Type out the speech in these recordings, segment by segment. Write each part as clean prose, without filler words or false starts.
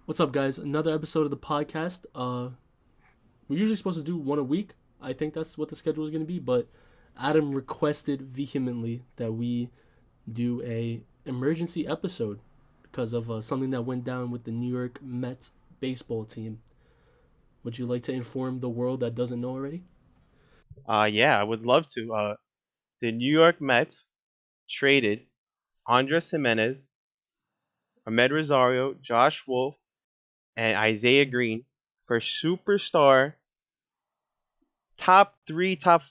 What's up, guys? Another episode of the podcast. We're usually supposed to do one a week. I think that's what the schedule is going to be, but Adam requested vehemently that we do a emergency episode because of something that went down with the New York Mets baseball team. Would you like to inform the world that doesn't know already? Yeah, I would love to. The New York Mets traded Andres Jimenez, Ahmed Rosario, Josh Wolf, and Isaiah Green for superstar top three, top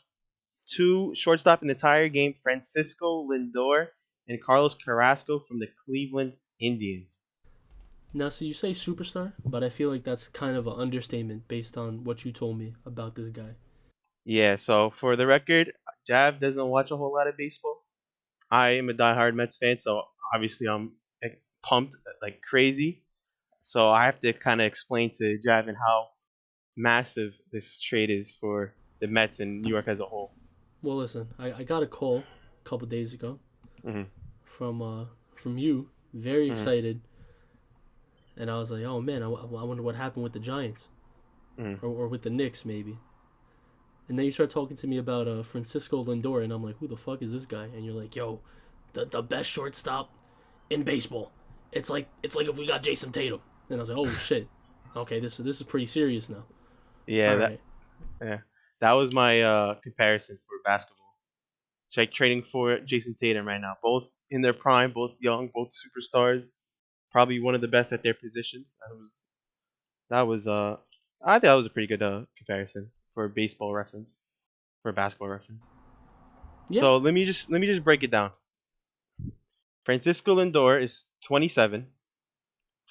two shortstop in the entire game, Francisco Lindor and Carlos Carrasco from the Cleveland Indians. Now, so you say superstar, but I feel like that's kind of an understatement based on what you told me about this guy. Yeah, so for the record, Jav doesn't watch a whole lot of baseball. I am a diehard Mets fan, so obviously I'm pumped like crazy. So I have to kind of explain to Javin how massive this trade is for the Mets and New York as a whole. Well, listen, I got a call a couple days ago Hmm. from you, very Hmm. excited, and I was like, oh man, I wonder what happened with the Giants Hmm. or with the Knicks maybe. And then you start talking to me about Francisco Lindor, and I'm like, who the fuck is this guy? And you're like, yo, the best shortstop in baseball. It's like if we got Jason Tatum. And I was like, oh shit, okay, this is pretty serious now. Yeah, All that right, yeah, that was my comparison for basketball. It's like trading for Jason Tatum right now. Both in their prime, both young, both superstars. Probably one of the best at their positions. That was I think that was a pretty good comparison for baseball reference, for basketball reference. yeah, So let me just break it down. Francisco Lindor is 27.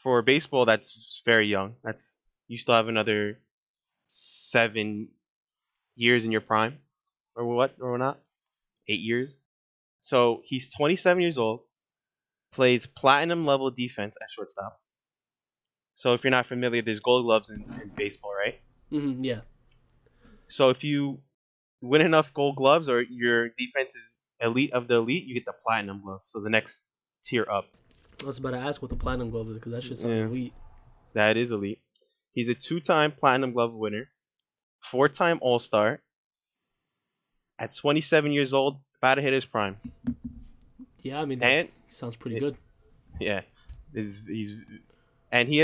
For baseball, that's very young. That's you still have another 7 years in your prime, or what, or not? 8 years. So he's 27 years old, plays platinum level defense at shortstop. So if you're not familiar, there's Gold Gloves in baseball, right? yeah. So if you win enough Gold Gloves or your defense is elite of the elite, you get the platinum glove. So the next tier up. I was about to ask what the platinum glove is because that shit sounds Yeah, elite. that is elite. He's a two-time platinum glove winner, four-time All Star, at 27 years old, about to hit his prime. Yeah, I mean that And sounds pretty it, good. yeah, he's and he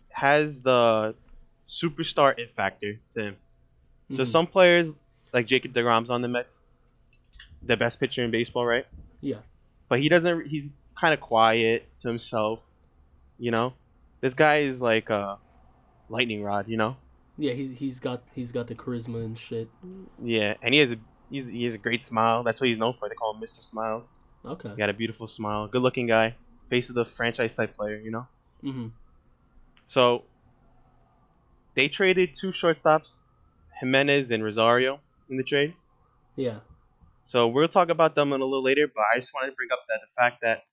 has the superstar it factor to him. So Hmm. some players like Jacob DeGrom's on the Mets, the best pitcher in baseball, right? Yeah, But he doesn't. He's kind of quiet to himself, you know. This guy is like a lightning rod, you know. yeah. He's got the charisma and shit. Yeah, and he has a great smile. That's what he's known for. They call him Mr. Smiles. Okay. He got a beautiful smile, good looking guy, face of the franchise type player, you know. Hmm. So they traded two shortstops, Jimenez and Rosario, in the trade. Yeah. So we'll talk about them in a little later, but I just wanted to bring up that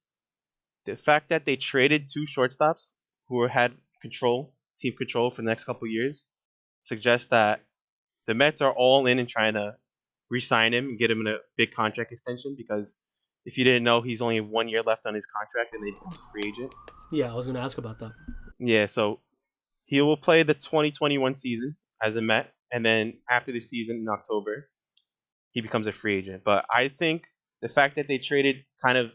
the fact that they traded two shortstops who had team control for the next couple years, suggests that the Mets are all in and trying to re-sign him and get him in a big contract extension. Because if you didn't know, he's only 1 year left on his contract and they become a free agent. Yeah, I was gonna ask about that. Yeah, so he will play the 2021 season as a Met, and then after the season in October, he becomes a free agent. But I think the fact that they traded kind of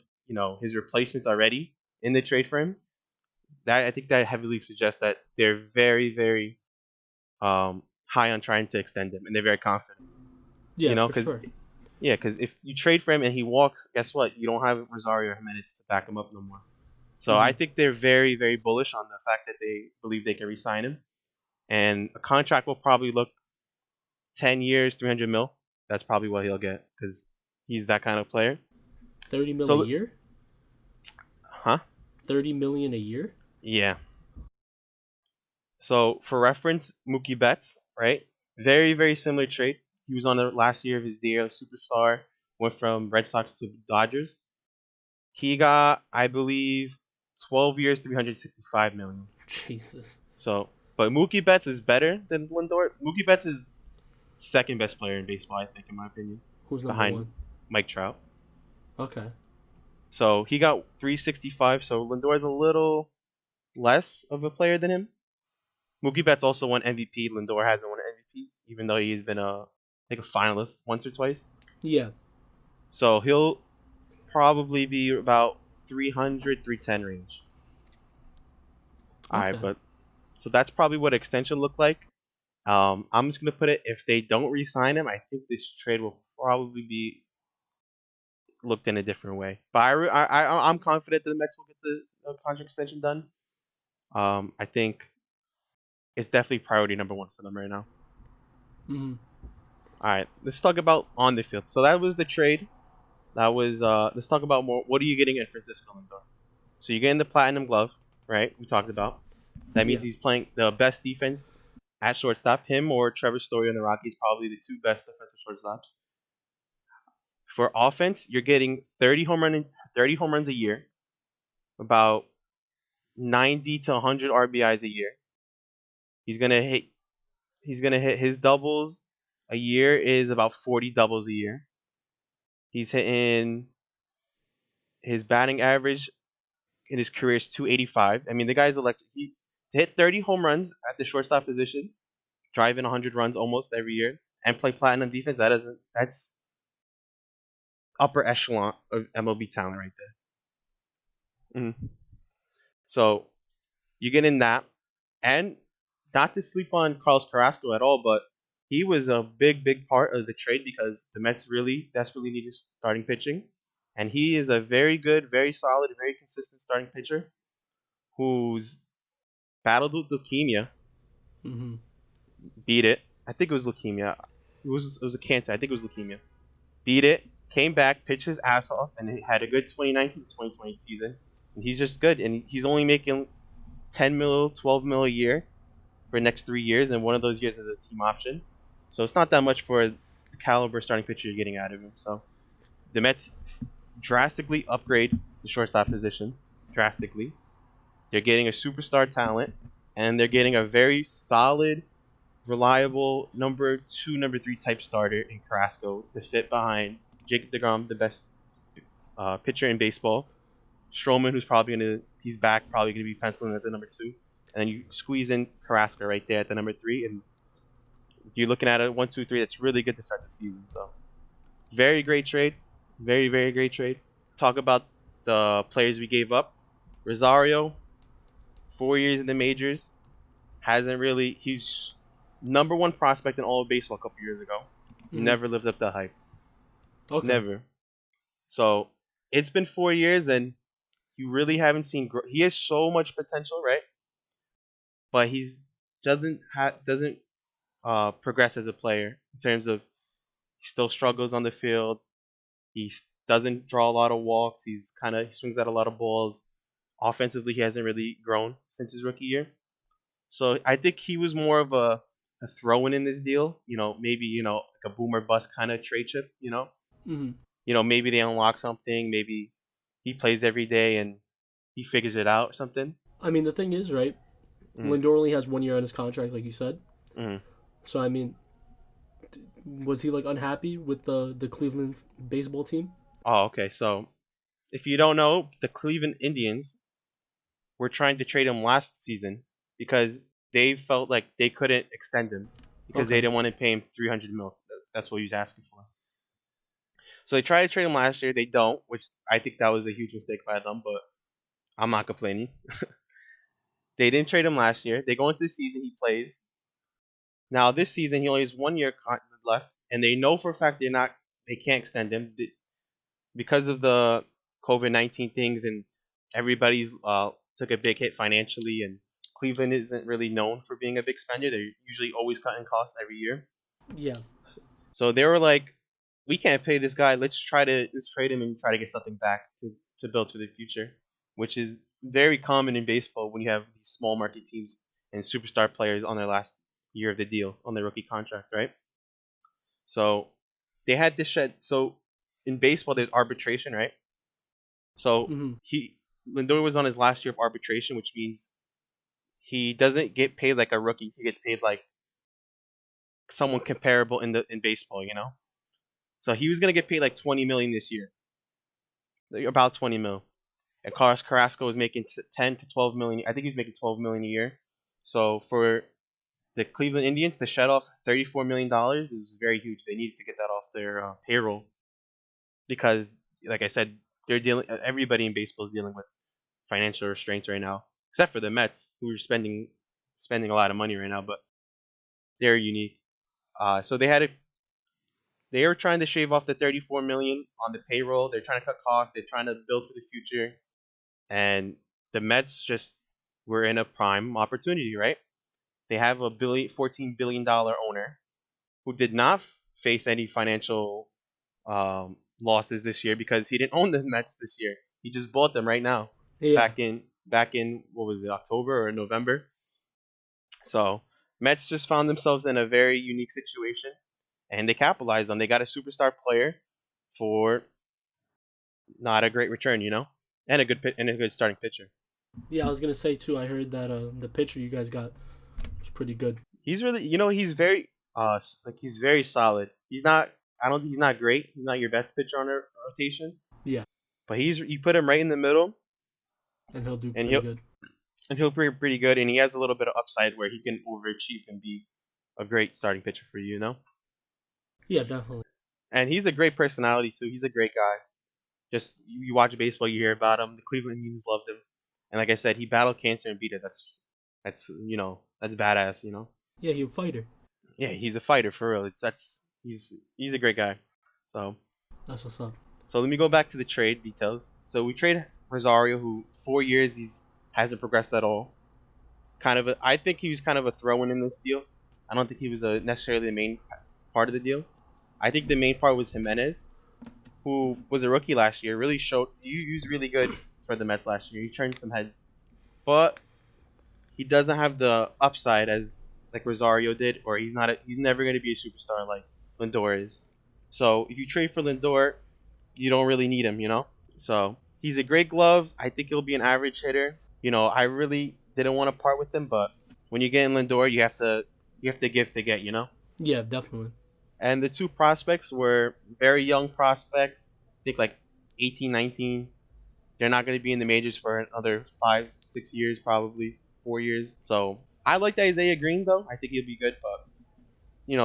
his replacements already in the trade for him, that I think that heavily suggests that they're very very high on trying to extend him, and they're very confident. Yeah, for Because sure. yeah, because if you trade for him and he walks, guess what? You don't have Rosario or Jimenez to back him up no more. So Hmm. I think they're very very bullish on the fact that they believe they can re-sign him, and a contract will probably look 10 years, 300 mil. That's probably what he'll get because he's that kind of player. 30 mil a So, year. huh? 30 million a year. Yeah. So for reference, Mookie Betts, right? Very, very similar trade. He was on the last year of his deal, superstar, went from Red Sox to Dodgers. He got, I believe, 12 years, 365 million. Jesus. So, but Mookie Betts is better than Lindor. Mookie Betts is second best player in baseball, I think, in my opinion, Who's number behind one? Mike Trout. Okay. So he got 365. So Lindor is a less of a player than him. Mookie Betts also won MVP. Lindor hasn't won an MVP, even though he's been like a finalist once or twice. Yeah. So he'll probably be about 300, 310 range. All right, Okay. but so that's probably what extension looked like. I'm just gonna put it, if they don't re-sign him, I think this trade will probably be looked in a different way. But I'm confident that the Mets will get the contract extension done. I think it's definitely priority number one for them right now. Mm-hmm. All right, let's talk about on the field. So that was the trade. That was let's talk about more. What are you getting at Francisco Lindor? So you're getting the platinum glove, right? We talked about. That means Yeah. he's playing the best defense at shortstop. Him or Trevor Story on the Rockies, probably the two best defensive shortstops. For offense, you're getting 30 home runs a year, about 90 to 100 RBIs a year. He's gonna hit. He's gonna hit his doubles a year is about 40 doubles a year. He's hitting his batting average in his career is 285. I mean, the guy's electric. He hit 30 home runs at the shortstop position, driving 100 runs almost every year, and play platinum defense. That's upper echelon of MLB talent right there. So you get in that, and not to sleep on Carlos Carrasco at all, but he was a big part of the trade because the Mets really desperately needed starting pitching, and he is a very good, very solid, very consistent starting pitcher who's battled with leukemia, Mm-hmm. beat it. I think it was leukemia. It was a cancer. I think it was leukemia. Beat it, came back, pitched his ass off, and he had a good 2019-2020 season. And he's just good, and he's only making 10 mil, 12 mil a year for the next 3 years, and one of those years is a team option. So it's not that much for the caliber starting pitcher you're getting out of him. So the Mets drastically upgrade the shortstop position. Drastically. They're getting a superstar talent, and they're getting a very solid, reliable number 2, number 3 type starter in Carrasco to fit behind Jacob deGrom, the best pitcher in baseball. Stroman, he's back, probably gonna be penciling at the number 2, and then you squeeze in Carrasco right there at the number 3, and you're looking at a 1, 2, 3 that's really good to start the season. So very great trade, very great trade. Talk about the players we gave up. Rosario, 4 years in the majors, hasn't really. He's number one prospect in all of baseball a couple years ago. Mm-hmm. Never lived up to hype. Okay. Never. So it's been 4 years, and you really haven't seen. He has so much potential, right? But doesn't progress as a player in terms of he still struggles on the field. Doesn't draw a lot of walks. He swings at a lot of balls. Offensively, he hasn't really grown since his rookie year. So I think he was more of a throw-in this deal. Maybe like a boomer bust kind of trade chip. Mm-hmm. Maybe they unlock something. Maybe he plays every day and he figures it out or something. I mean, the thing is, right? Mm, Lindor only has 1 year on his contract, like you said. mm. So I mean, was he like unhappy with the Cleveland baseball team? Oh, okay. So if you don't know, the Cleveland Indians were trying to trade him last season because they felt like they couldn't extend him because they Okay. didn't want to pay him 300 mil. That's what he was asking for. So they tried to trade him last year. They don't, which I think that was a huge mistake by them, but I'm not complaining. They didn't trade him last year. They go into the season, he plays. Now this season he only has 1 year left, and they know for a fact they can't extend him because of the COVID-19 things, and everybody's took a big hit financially, and Cleveland isn't really known for being a big spender. They're usually always cutting costs every year. Yeah. So they were like, we can't pay this guy. Let's trade him and try to get something back to build for the future, which is very common in baseball when you have these small market teams and superstar players on their last year of the deal on their rookie contract, right? So they had to shed. So in baseball, there's arbitration, right? So Mm-hmm. Lindor was on his last year of arbitration, which means he doesn't get paid like a rookie. He gets paid like someone comparable in baseball. So he was gonna get paid like 20 million this year, like about 20 mil. And Carlos Carrasco was making 10 to 12 million. I think he was making 12 million a year. So for the Cleveland Indians to shut off $34 million is very huge. They needed to get that off their payroll because, like I said, they're dealing. Everybody in baseball is dealing with financial restraints right now, except for the Mets, who are spending a lot of money right now, but they're unique. So they were trying to shave off the 34 million on the payroll. They're trying to cut costs. They're trying to build for the future, and the Mets just were in a prime opportunity, right? They have a $14 billion owner who did not face any financial losses this year because he didn't own the Mets this year. He just bought them right now, Yeah. back in what was it, October or November? So Mets just found themselves in a very unique situation, and they capitalized on. They got a superstar player for not a great return, and a good starting pitcher. Yeah, I was gonna say too. I heard that the pitcher you guys got was pretty good. He's really, he's very he's very solid. He's not I don't think he's not great. He's not your best pitcher on a rotation, Yeah, but you put him right in the middle, and he'll do and pretty good. he'll be pretty good, and he has a little bit of upside where he can overachieve and be a great starting pitcher for you. Yeah, definitely. And he's a great personality too. He's a great guy. Just you watch baseball, you hear about him. The Cleveland Indians loved him, and like I said, he battled cancer and beat it. That's badass. Yeah, he's a fighter. Yeah, he's a fighter for real. He's a great guy. So That's what's up. let me go back to the trade details. So we trade Rosario, who 4 years he's hasn't progressed at all. I think he was kind of a throw-in this deal. I don't think he was necessarily the main part of the deal. I think the main part was Jimenez, who was a rookie last year. Really showed he was really good for the Mets last year. He turned some heads, but he doesn't have the upside as like Rosario did, or he's never going to be a superstar like Lindor is. So if you trade for Lindor, you don't really need him. So he's a great glove. I think he'll be an average hitter. I really didn't want to part with him, but when you get in Lindor, you have to give to get. Yeah, definitely. And the two prospects were very young prospects. I think like 18, 19. They're not going to be in the majors for another 5, 6 years, probably 4 years. So I liked Isaiah Green though. I think he'll be good, but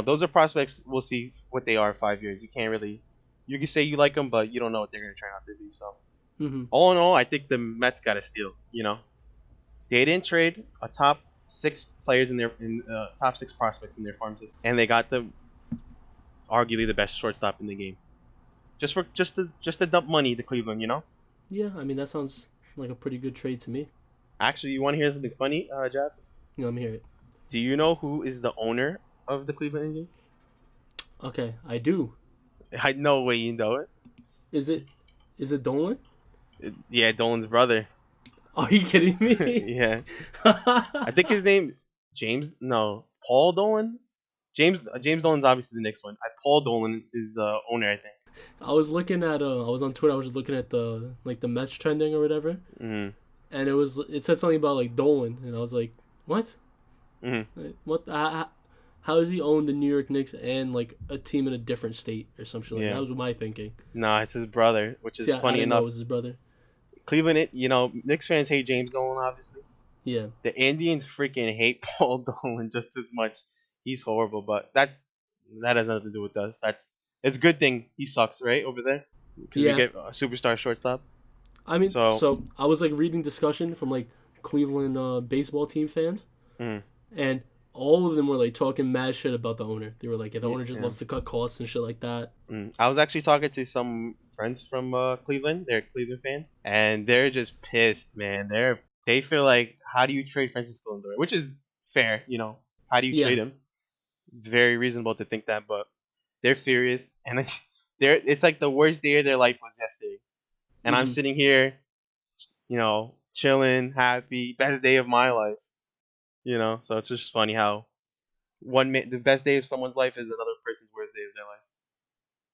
those are prospects. We'll see what they are in 5 years. You can't really. You can say you like them, but you don't know what they're going to turn out to be. So all in all, I think the Mets got a steal. They didn't trade a top 6 players top 6 prospects in their farm system, and they got them arguably the best shortstop in the game. Just to dump money to Cleveland. Yeah, I mean that sounds like a pretty good trade to me. Actually, you want to hear something funny, Jeff? Yeah, let me hear it. Do you know who is the owner of the Cleveland Indians? Okay, I do. I know way you know it. Is it Dolan? Yeah, Dolan's brother. Are you kidding me? Yeah. I think his name Paul Dolan. James Dolan's obviously the next one. Paul Dolan is the owner, I think. I was looking at I was on Twitter. I was just looking at the Mets trending or whatever, Mm-hmm. and it said something about like Dolan, and I was like, what? Mm-hmm. Like, what? How does he own the New York Knicks and like a team in a different state or some shit like that? That was my thinking. No, it's his brother, which is funny I didn't enough. know it was his brother. Cleveland, Knicks fans hate James Dolan, obviously. Yeah. The Indians freaking hate Paul Dolan just as much. He's horrible, but that has nothing to do with us. It's a good thing he sucks, right, over there? Because we get a superstar shortstop. I mean, so I was like reading discussion from like Cleveland baseball team fans, and all of them were like talking mad shit about the owner. They were like, the owner just loves to cut costs and shit like that. I was actually talking to some friends from Cleveland. They're Cleveland fans, and they're just pissed, man. They feel like, how do you trade Francisco Lindor? Which is fair, How do you trade him? It's very reasonable to think that, but they're furious, and it's like the worst day of their life was yesterday. And I'm sitting here, chilling, happy, best day of my life. So it's just funny how the best day of someone's life is another person's worst day of their life,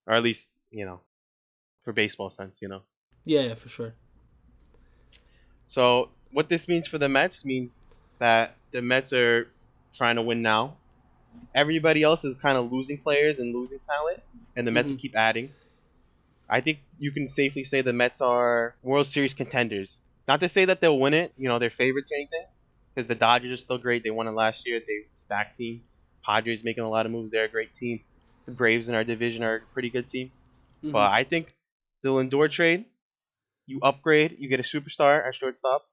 or at least for baseball sense. Yeah, for sure. So what this means for the Mets means that the Mets are trying to win now. Everybody else is kind of losing players and losing talent, and the Mets will keep adding. I think you can safely say the Mets are World Series contenders. Not to say that they'll win it, they're favorites or anything, because the Dodgers are still great. They won it last year. They stacked team. Padres making a lot of moves. They're a great team. The Braves in our division are a pretty good team. Mm-hmm. But I think the Lindor trade, you upgrade, you get a superstar at shortstop,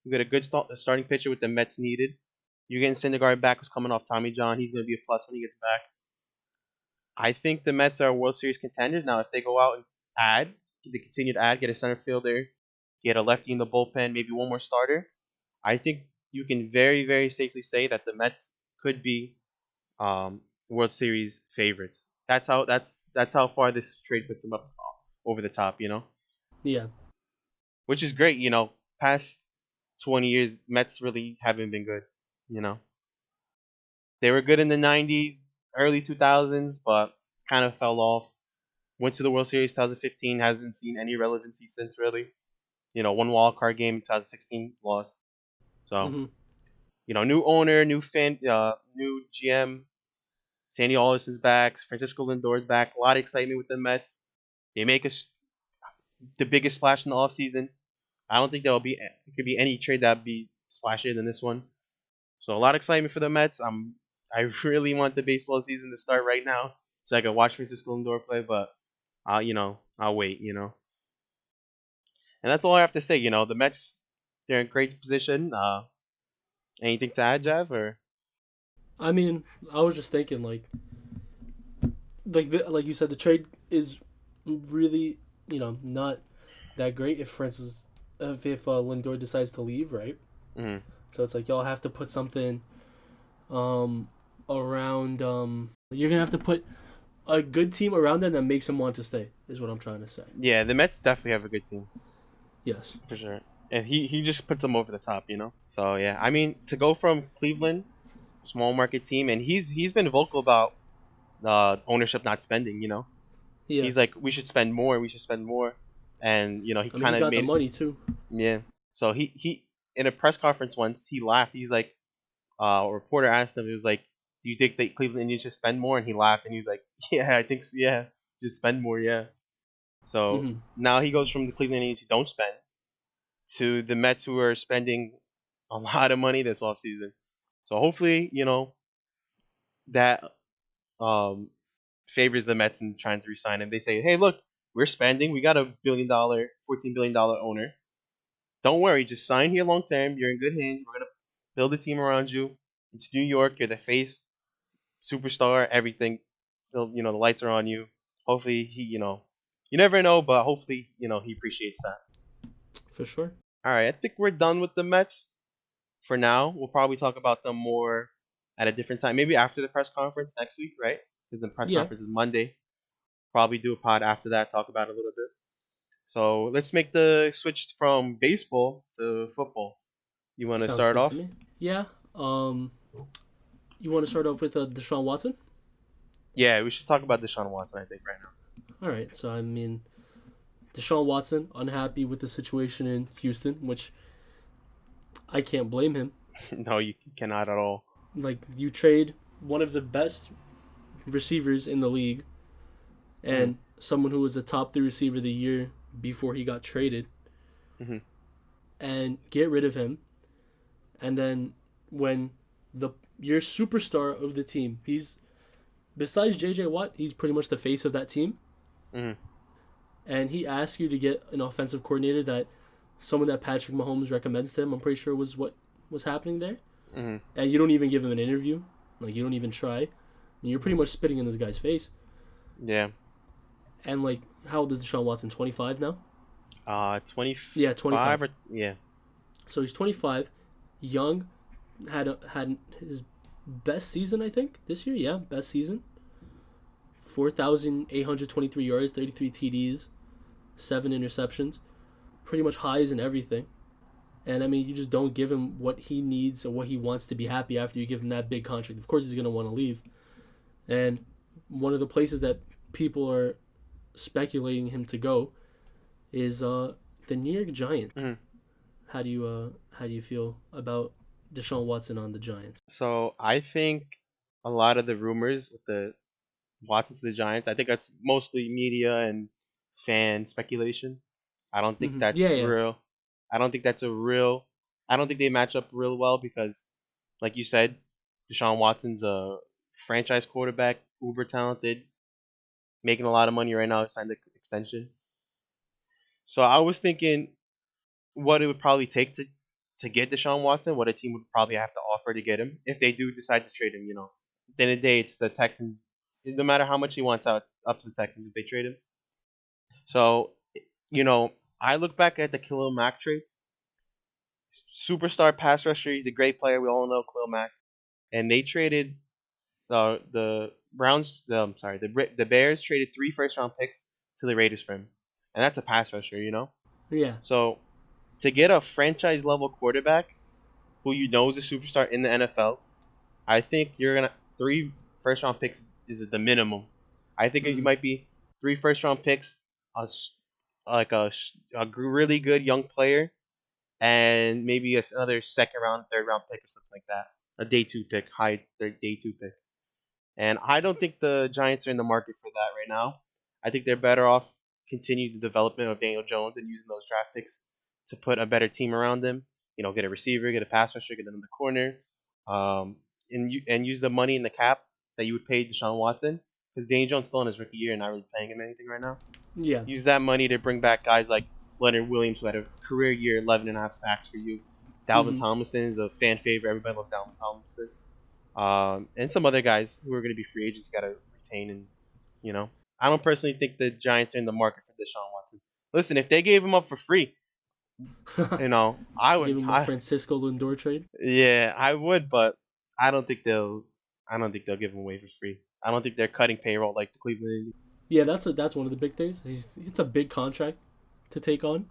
you get a good starting pitcher with the Mets needed. You're getting Syndergaard back, who's coming off Tommy John. He's going to be a plus when he gets back. I think the Mets are World Series contenders now. If they go out and they continue to add, get a center fielder, get a lefty in the bullpen, maybe one more starter, I think you can very, very safely say that the Mets could be World Series favorites. That's how far this trade puts them up over the top, Yeah. which is great. Past 20 years, Mets really haven't been good. You know, they were good in the 90s, early 2000s, but kind of fell off. Went to the World Series 2015, hasn't seen any relevancy since really. One wild card game in 2016 lost. So, Mm-hmm. new owner, new fan, new GM. Sandy Alderson's back. Francisco Lindor's back. A lot of excitement with the Mets. They make the biggest splash in the offseason. I don't think there could be any trade that'd be splashier than this one. So a lot of excitement for the Mets. I really want the baseball season to start right now so I can watch Francisco Lindor play, but I'll wait. And that's all I have to say. The Mets, they're in great position. Anything to add, Jeff? Or I mean, I was just thinking like you said, the trade is really not that great if Lindor decides to leave, right? Mhm. So it's like y'all have to put something um around you're gonna have to put a good team around them that makes him want to stay. Is what I'm trying to say. Yeah, the Mets definitely have a good team Yes. for sure, and he just puts them over the top. So yeah, I mean to go from Cleveland, small market team, and he's been vocal about ownership not spending. Yeah. He's like, we should spend more, we should spend more, and he I mean, he kind of got the made money too. yeah. So he in a press conference once he laughed. He's like, a reporter asked him, he was like, "Do you think that Cleveland Indians should spend more?" And he laughed and he was like, "Yeah, I think so, yeah, just spend more, yeah." So Mm-hmm. now he goes from the Cleveland Indians who don't spend to the Mets who are spending a lot of money this offseason. So hopefully, that um favors the Mets in trying to resign him. They say, "Hey, look, we're spending. We got $1 billion, $14 billion owner. Don't worry, just sign here long term. You're in good hands. We're gonna build a team around you. It's New York. You're the face, superstar, everything. The lights are on you. Hopefully, you never know, but hopefully, he appreciates that." For sure. All right, I think we're done with the Mets for now. We'll probably talk about them more at a different time, maybe after the press conference next week, right? Because the press Yeah. conference is Monday. Probably do a pod after that, talk about it a little bit. So let's make the switch from baseball to football. You want to Sounds start good to off? me. Yeah. You want to start off with Deshaun Watson? Yeah, we should talk about Deshaun Watson, I think, right All right. So I mean, Deshaun Watson unhappy with the situation in Houston, which I can't blame him. now. No, you cannot at all. Like you trade one of the best receivers in the league Mm-hmm. and someone who was the top 3 receiver the year before he got traded, Mm-hmm. and get rid of him. And then when the your superstar of the team, he's besides JJ Watt, he's pretty much the face of that team. Mm-hmm. And he asks you to get an offensive coordinator that someone that Patrick Mahomes recommends to him. I'm pretty sure was what was happening there. Mm-hmm. And you don't even give him an interview. Like you don't even try. And you're pretty much spitting in this guy's face. Yeah. And like, how old is Deshaun Watson? 25 now. 25 Yeah, 25. or yeah. So he's 25, young, had his best season I think this year. Yeah, best season. 4,823 yards, 33 TDs, 7 interceptions, pretty much highs and everything. And I mean, you just don't give him what he needs or what he wants to be happy after you give him that big contract. Of course, he's gonna want to leave. And one of the places that people are speculating him to go is the New York Giants. Mm-hmm. How do you feel about Deshaun Watson on the Giants? So I think a lot of the rumors with the Watson to the Giants, I think that's mostly media and fan speculation. I don't think Yeah, that's yeah. real. I don't think that's a real. I don't think they match up real well because, like you said, Deshaun Watson's a franchise quarterback, uber talented, making a lot of money right now. He signed the extension. So I was thinking what it would probably take to get Deshaun Watson, what a team would probably have to offer to get him if they do decide to trade him. At the end of the day, it's the Texans. No matter how much he wants out, up to the Texans if they trade him. So, I look back at the Khalil Mack trade. Superstar pass rusher. He's a great player. We all know Khalil Mack. And they traded the Browns. The Bears traded 3 first-round picks to the Raiders for him, and that's a pass rusher. Yeah. So to get a franchise level quarterback who you know is a superstar in the NFL, I think you're gonna 3 first-round picks is the minimum. I think it Mhm. might be 3 first-round picks, like a really good young player, and maybe another second round, third round pick or something like that. A day 2 pick, high day 2 pick. And I don't think the Giants are in the market for that right now. I think they're better off continuing the development of Daniel Jones and using those draft picks to put a better team around him. Get a receiver, get a pass rusher, get them in the corner, and use the money in the cap that you would pay Deshaun Watson because Daniel Jones still in his rookie year and not really paying him anything right now. Yeah. Use that money to bring back guys like Leonard Williams, who had a career year, 11.5 sacks for you. Dalvin Hmm. Tomlinson is a fan favorite. Everybody loves Dalvin Tomlinson. And some other guys who are going to be free agents got to retain. I don't personally think the Giants are in the market for Deshaun Watson. Listen, if they gave him up for free, I Give would. him a Francisco Lindor trade. Yeah, I would, but I don't think they'll. I don't think they'll give him away for free. I don't think they're cutting payroll like the Cleveland Indians. Yeah, that's one of the big things. It's a big contract to take on,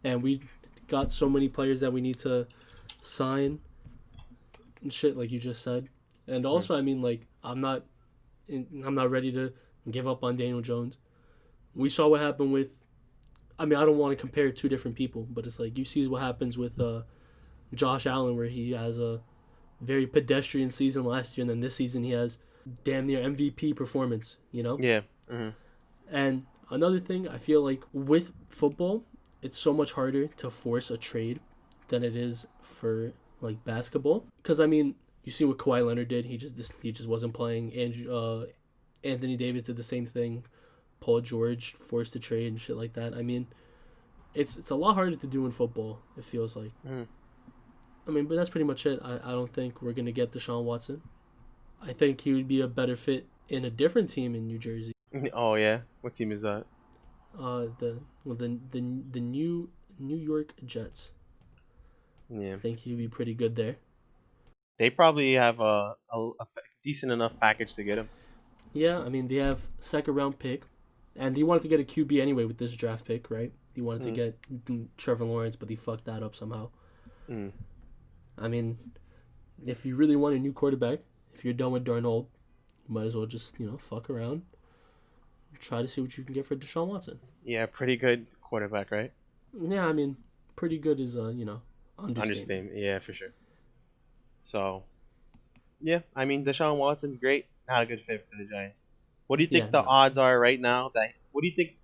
and we got so many players that we need to sign and shit, like you just said. And Mm. also, I mean, like I'm not ready to give up on Daniel Jones. We saw what happened with. I mean, I don't want to compare 2 different people, but it's like you see what happens with Josh Allen, where he has a very pedestrian season last year, and then this season he has damn near MVP performance. Yeah. Hmm. And another thing, I feel like with football, it's so much harder to force a trade than it is for like basketball. Because I mean, you see what Kawhi Leonard did. He just wasn't playing. Anthony Davis did the same thing. Paul George forced a trade and shit like that. I mean, it's a lot harder to do in football. It feels like. Mm. I mean, but that's pretty much it. I don't think we're gonna get Deshaun Watson. I think he would be a better fit in a different team in New Jersey. Oh yeah, what team is that? The New York Jets. Yeah, I think he'd be pretty good there. they probably have a decent enough package to get him. Yeah, I mean they have 2nd-round pick, and he wanted to get a QB anyway with this draft pick, right? He wanted to get Trevor Lawrence, but he fucked that up somehow. Mm. I mean, if you really want a new quarterback, if you're done with Darnold, you might as well just fuck around, try to see what you can get for Deshaun Watson. Yeah, pretty good quarterback, right? Yeah, I mean, pretty good is understatement. Understand. Yeah, for sure. So, yeah, I mean, Deshaun Watson, great. Not a good fit for the Giants. What do you think Yeah, the no. odds are right now? What do you think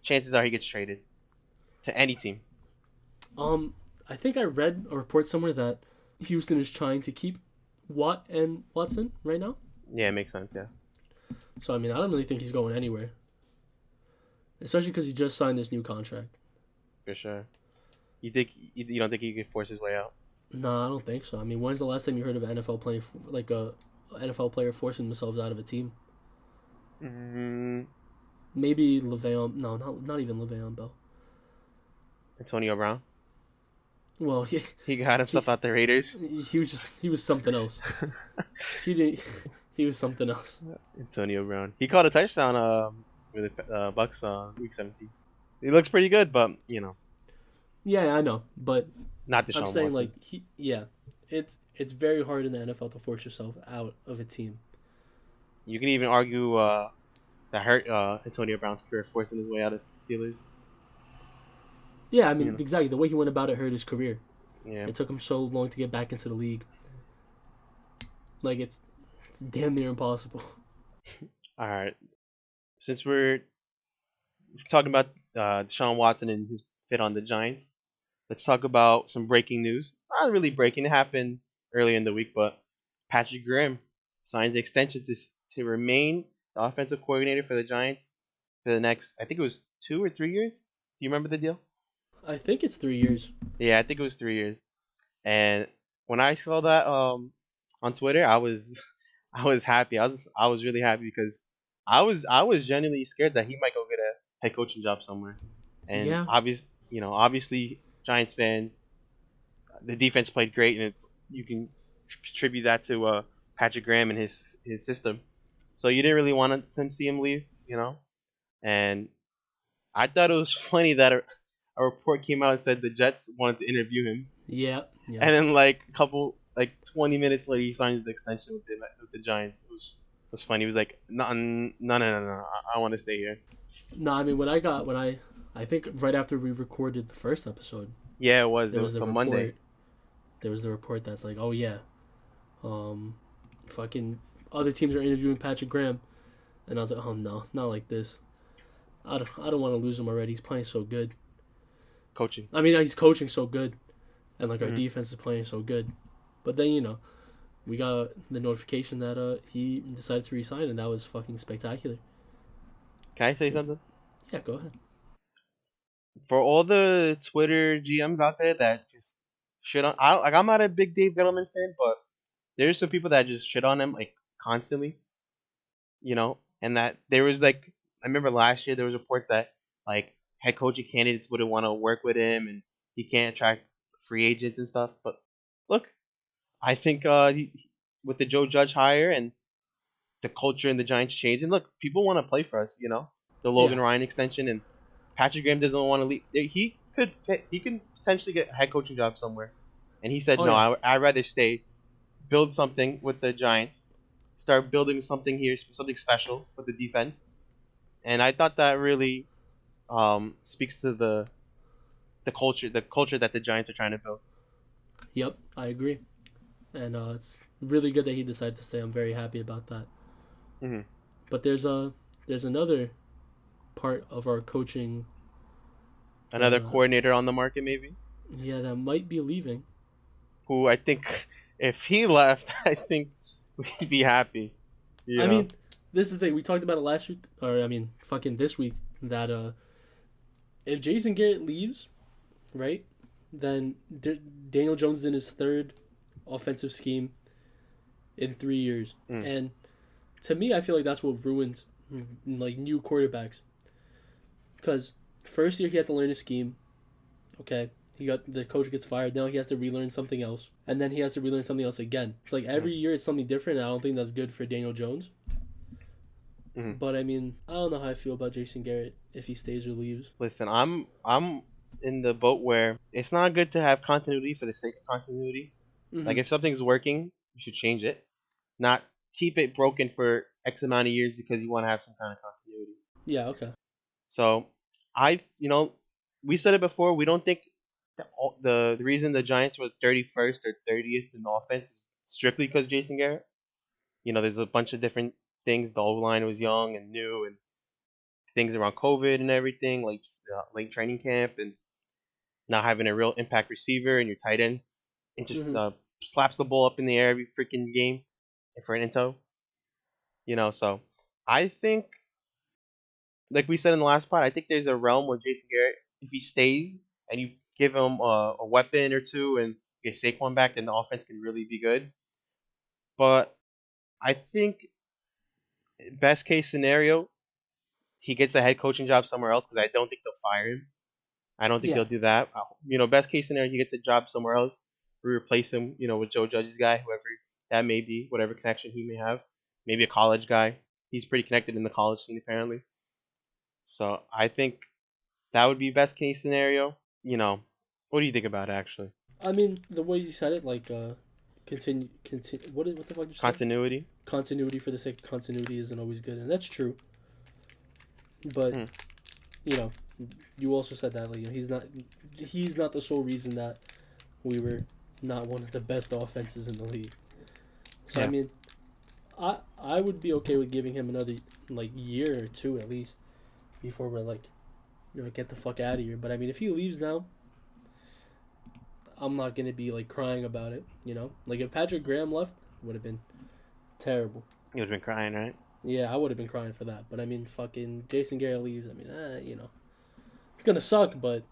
chances are he gets traded to any team? I think I read a report somewhere that Houston is trying to keep Watt and Watson right now. Yeah, it makes sense. Yeah. So I mean, I don't really think he's going anywhere, especially because he just signed this new contract. For sure. You don't think he could force his way out? No, I don't think so. I mean, when's the last time you heard of an NFL playing like a NFL player forcing themselves out of a team? Mm, Maybe Le'Veon. No, not even Le'Veon Bell. Antonio Brown. Well, He got himself out the Raiders. he was something else. He didn't. He was something else. Antonio Brown. He caught a touchdown with the Bucks week 17. He looks pretty good, but Yeah, I know, but not Deshaun I'm saying Watson. it's very hard in the NFL to force yourself out of a team. You can even argue that hurt Antonio Brown's career, forcing his way out of Steelers. Yeah, I mean exactly the way he went about it hurt his career. Yeah. It took him so long to get back into the league. Like it's damn near impossible. All right. Since we're talking about Deshaun Watson and his fit on the Giants. Let's talk about some breaking news. Not really breaking. It happened early in the week, but Patrick Graham signs the extension to remain the offensive coordinator for the Giants for the next, I think it was 2 or 3 years. Do you remember the deal? I think it's 3 years. Yeah, I think it was 3 years. And when I saw that on Twitter, I was happy. I was really happy because I was genuinely scared that he might go get a head coaching job somewhere. And Yeah, obviously Giants fans, the defense played great, and you can contribute that to Patrick Graham and his system. So you didn't really want to see him leave, And I thought it was funny that a report came out and said the Jets wanted to interview him, yeah, yeah. and then like a couple 20 minutes later he signs the extension with the Giants. It was funny. He was like, no, no, no, no, no. I want to stay here. No, I mean I think right after we recorded the first episode, Yeah, it was. there It was was the some report. Monday. There was the report that's like, oh yeah, um, fucking other teams are interviewing Patrick Graham, and I was like, oh no, not like this. I don't want to lose him already. He's playing so good. Coaching. I mean, he's coaching so good, and like our Hmm. defense is playing so good. But then we got the notification that he decided to resign, and that was fucking spectacular. Can I say something? Yeah, go ahead. For all the Twitter GMs out there that just shit on, I'm not a big Dave Gettleman fan, but there's some people that just shit on him like constantly, and that there was like, I remember last year there was reports that like head coaching candidates wouldn't want to work with him, and he can't attract free agents and stuff. But look, I think with the Joe Judge hire and the culture and the Giants change, and look, people want to play for us, the Yeah. Logan Ryan extension, and Patrick Graham doesn't want to leave. He could potentially get a head coaching job somewhere, and he said Oh no. yeah. I'd rather stay, build something with the Giants, start building something here, something special with the defense. And I thought that really speaks to the culture that the Giants are trying to build. Yep, I agree. And it's really good that he decided to stay. I'm very happy about that. Hmm. But there's another part of our coaching, Another uh, coordinator on the market, maybe, yeah, that might be leaving. who I think if he left, I think we'd be happy. You I know. mean, this is the thing we talked about it last week, or I mean, fucking this week. That if Jason Garrett leaves, right, then Daniel Jones is in his third offensive scheme in 3 years, Mm. and to me, I feel like that's what ruins like new quarterbacks. Because first year he had to learn a scheme. Okay, the coach gets fired. Now he has to relearn something else, and then he has to relearn something else again. It's like Mm. every year it's something different. And I don't think that's good for Daniel Jones. Mm. But I mean, I don't know how I feel about Jason Garrett if he stays or leaves. Listen, I'm in the boat where it's not good to have continuity for the sake of continuity. Like Mm-hmm. if something's working, you should change it, not keep it broken for X amount of years because you want to have some kind of continuity. Yeah. Okay. So we said it before. We don't think the reason the Giants were 31st or 30th in offense is strictly because Jason Garrett. There's a bunch of different things. The O line was young and new, and things around COVID and everything, like late training camp and not having a real impact receiver and your tight end, and just Mm-hmm. slaps the ball up in the air every freaking game for an into. So I think, like we said in the last part, I think there's a realm where Jason Garrett, if he stays and you give him a weapon or two and get Saquon back, then the offense can really be good. But I think best case scenario, he gets a head coaching job somewhere else because I don't think they'll fire him. I don't think Yeah. they'll do that. Best case scenario, he gets a job somewhere else. We replace him, with Joe Judge's guy, whoever that may be, whatever connection he may have. Maybe a college guy. He's pretty connected in the college scene, apparently. So I think that would be best case scenario. What do you think about it, actually? I mean, the way you said it, like continue. What the fuck did you say? Continuity? Continuity for the sake of continuity isn't always good, and that's true. But Hmm. you know, you also said that like he's not the sole reason that we were not one of the best offenses in the league. So I Yeah. mean, I would be okay with giving him another like year or two at least before we're like get the fuck out of here. But I mean, if he leaves now, I'm not gonna be like crying about it. Like if Patrick Graham left, it would have been terrible. You would have been crying, right? Yeah, I would have been crying for that. But I mean, fucking Jason Garrett leaves. I mean, it's gonna suck, but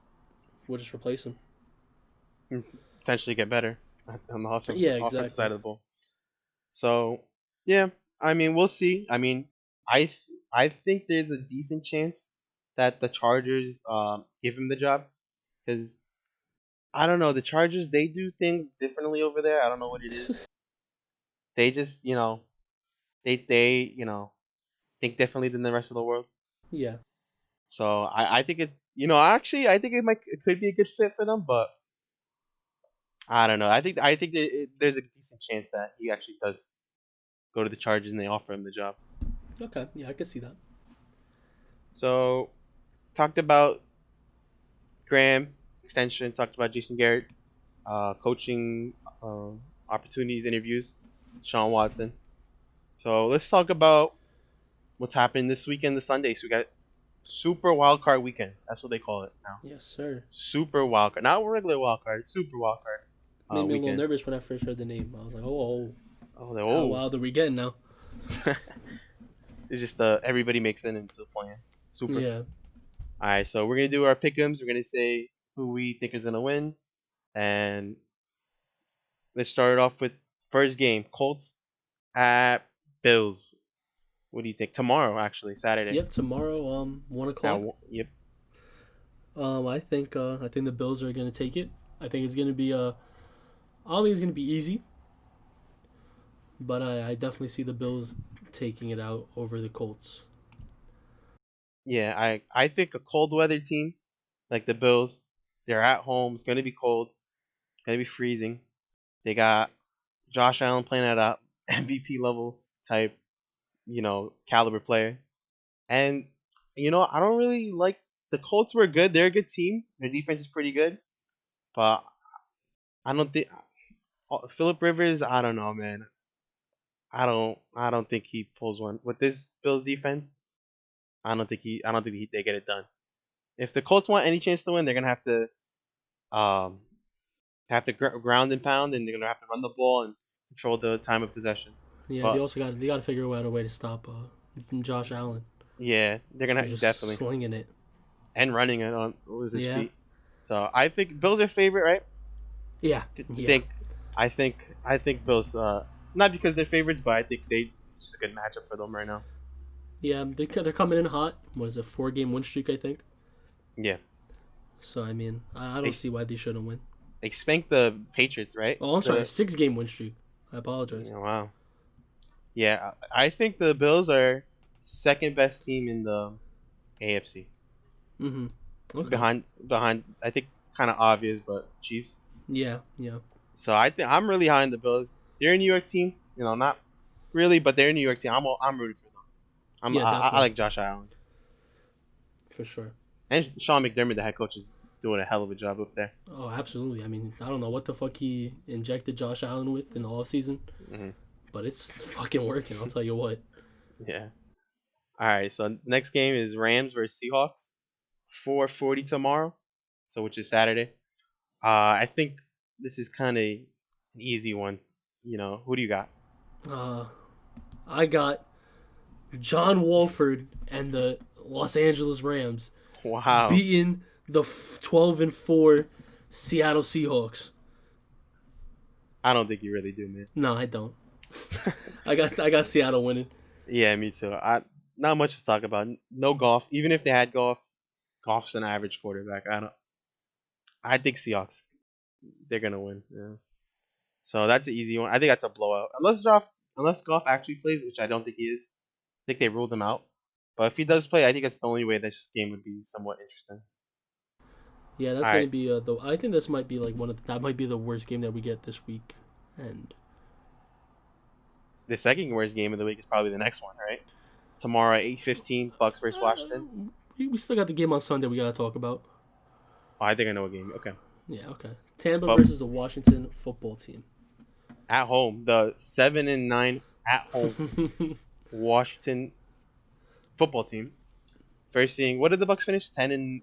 we'll just replace him. Potentially get better on the Yeah, offensive exactly. side of the ball. So, yeah, I mean, we'll see. I mean, I think there's a decent chance that the Chargers give him the job because I don't know, the Chargers, they do things differently over there. I don't know what it is. They just, they think differently than the rest of the world. Yeah. So I think it's, actually I think it could be a good fit for them, but I don't know. I think there's a decent chance that he actually does go to the Chargers and they offer him the job. Okay. Yeah, I can see that. So talked about Graham extension, talked about Jason Garrett, coaching opportunities, interviews, Deshaun Watson. So let's talk about what's happening this weekend, the Sunday. So we got Super Wild Card Weekend. That's what they call it now. Yes, sir. Super Wild Card, not regular Wild Card. Super Wild Card Made me a little weekend. nervous when I first heard the name. I was like, Oh, how wild are we getting now? It's just everybody makes it into the plan. Super. Yeah. All right, so we're gonna do our pick'ems. We're gonna say who we think is gonna win, and let's start it off with first game: Colts at Bills. What do you think? Tomorrow, actually, Saturday. Yep. Tomorrow, 1 o'clock. Yep. I think the Bills are gonna take it. I think it's gonna be I don't think it's gonna be easy, but I definitely see the Bills taking it out over the Colts. Yeah, I think a cold weather team like the Bills, they're at home. It's gonna be cold. It's gonna be freezing. They got Josh Allen playing at a MVP level type, caliber player. And I don't really like the Colts were good. They're a good team. Their defense is pretty good, but I don't think Philip Rivers. I don't know, man. I don't think he pulls one with this Bills defense. I don't think they get it done. If the Colts want any chance to win, they're gonna um ground and pound, and they're gonna have to run the ball and control the time of possession. Yeah, But they got to figure out a way to stop Josh Allen. yeah, they're gonna He's just definitely slinging it. and running it on with his Yeah. feet. So I think Bills are favorite, right? Yeah. Th- Yeah. Think I think Bills. Not because they're favorites, but I think it's just a good matchup for them right now. Yeah. They're coming in hot. What is it? 4-game win streak, I think. Yeah, So I mean, I they don't see why they shouldn't win. they spanked the Patriots, right? Oh, I'm sorry. 6-game win streak. I apologize. Wow. Yeah, I think the Bills are second best team in the AFC. Mm-hmm. Okay. Behind I think kind of obvious, but Chiefs. Yeah. Yeah. So I think I'm really high on the Bills. They're a New York team, not really, but they're a New York team. I'm rooting for them. Yeah. I Definitely. like Josh Allen For sure. and Sean McDermott, the head coach, is doing a hell of a job up there. Oh, absolutely. I mean, I don't know what the fuck he injected Josh Allen with in the offseason, Hmm. but it's fucking working. I'll tell you what. Yeah. All right. So next game is Rams versus Seahawks. 4:40 tomorrow, so which is Saturday. I think this is kind of an easy one. Who do you got? I got John Wolford and the Los Angeles Rams Wow. beating the 12-4 Seattle Seahawks. I don't think you really do, man. No, I don't. I got Seattle winning. Yeah, me too. Not much to talk about. No golf. Even if they had golf, golf's an average quarterback. I think Seahawks. They're gonna win. Yeah. So that's an easy one. I think that's a blowout. Unless golf actually plays, which I don't think he is. I think they ruled him out. But if he does play, I think that's the only way this game would be somewhat interesting. Yeah, that's All gonna right. be I think this might be like that might be the worst game that we get this week. And The second worst game of the week is probably the next one, right? Tomorrow at 8:15, Bucks versus Washington. we still got the game on Sunday we gotta talk about. Oh, I think I know a game. Okay. Yeah, okay. Tampa But versus the Washington football team. at home, the 7-9 at home Washington football team First thing, what did the Bucks finish? 10-6.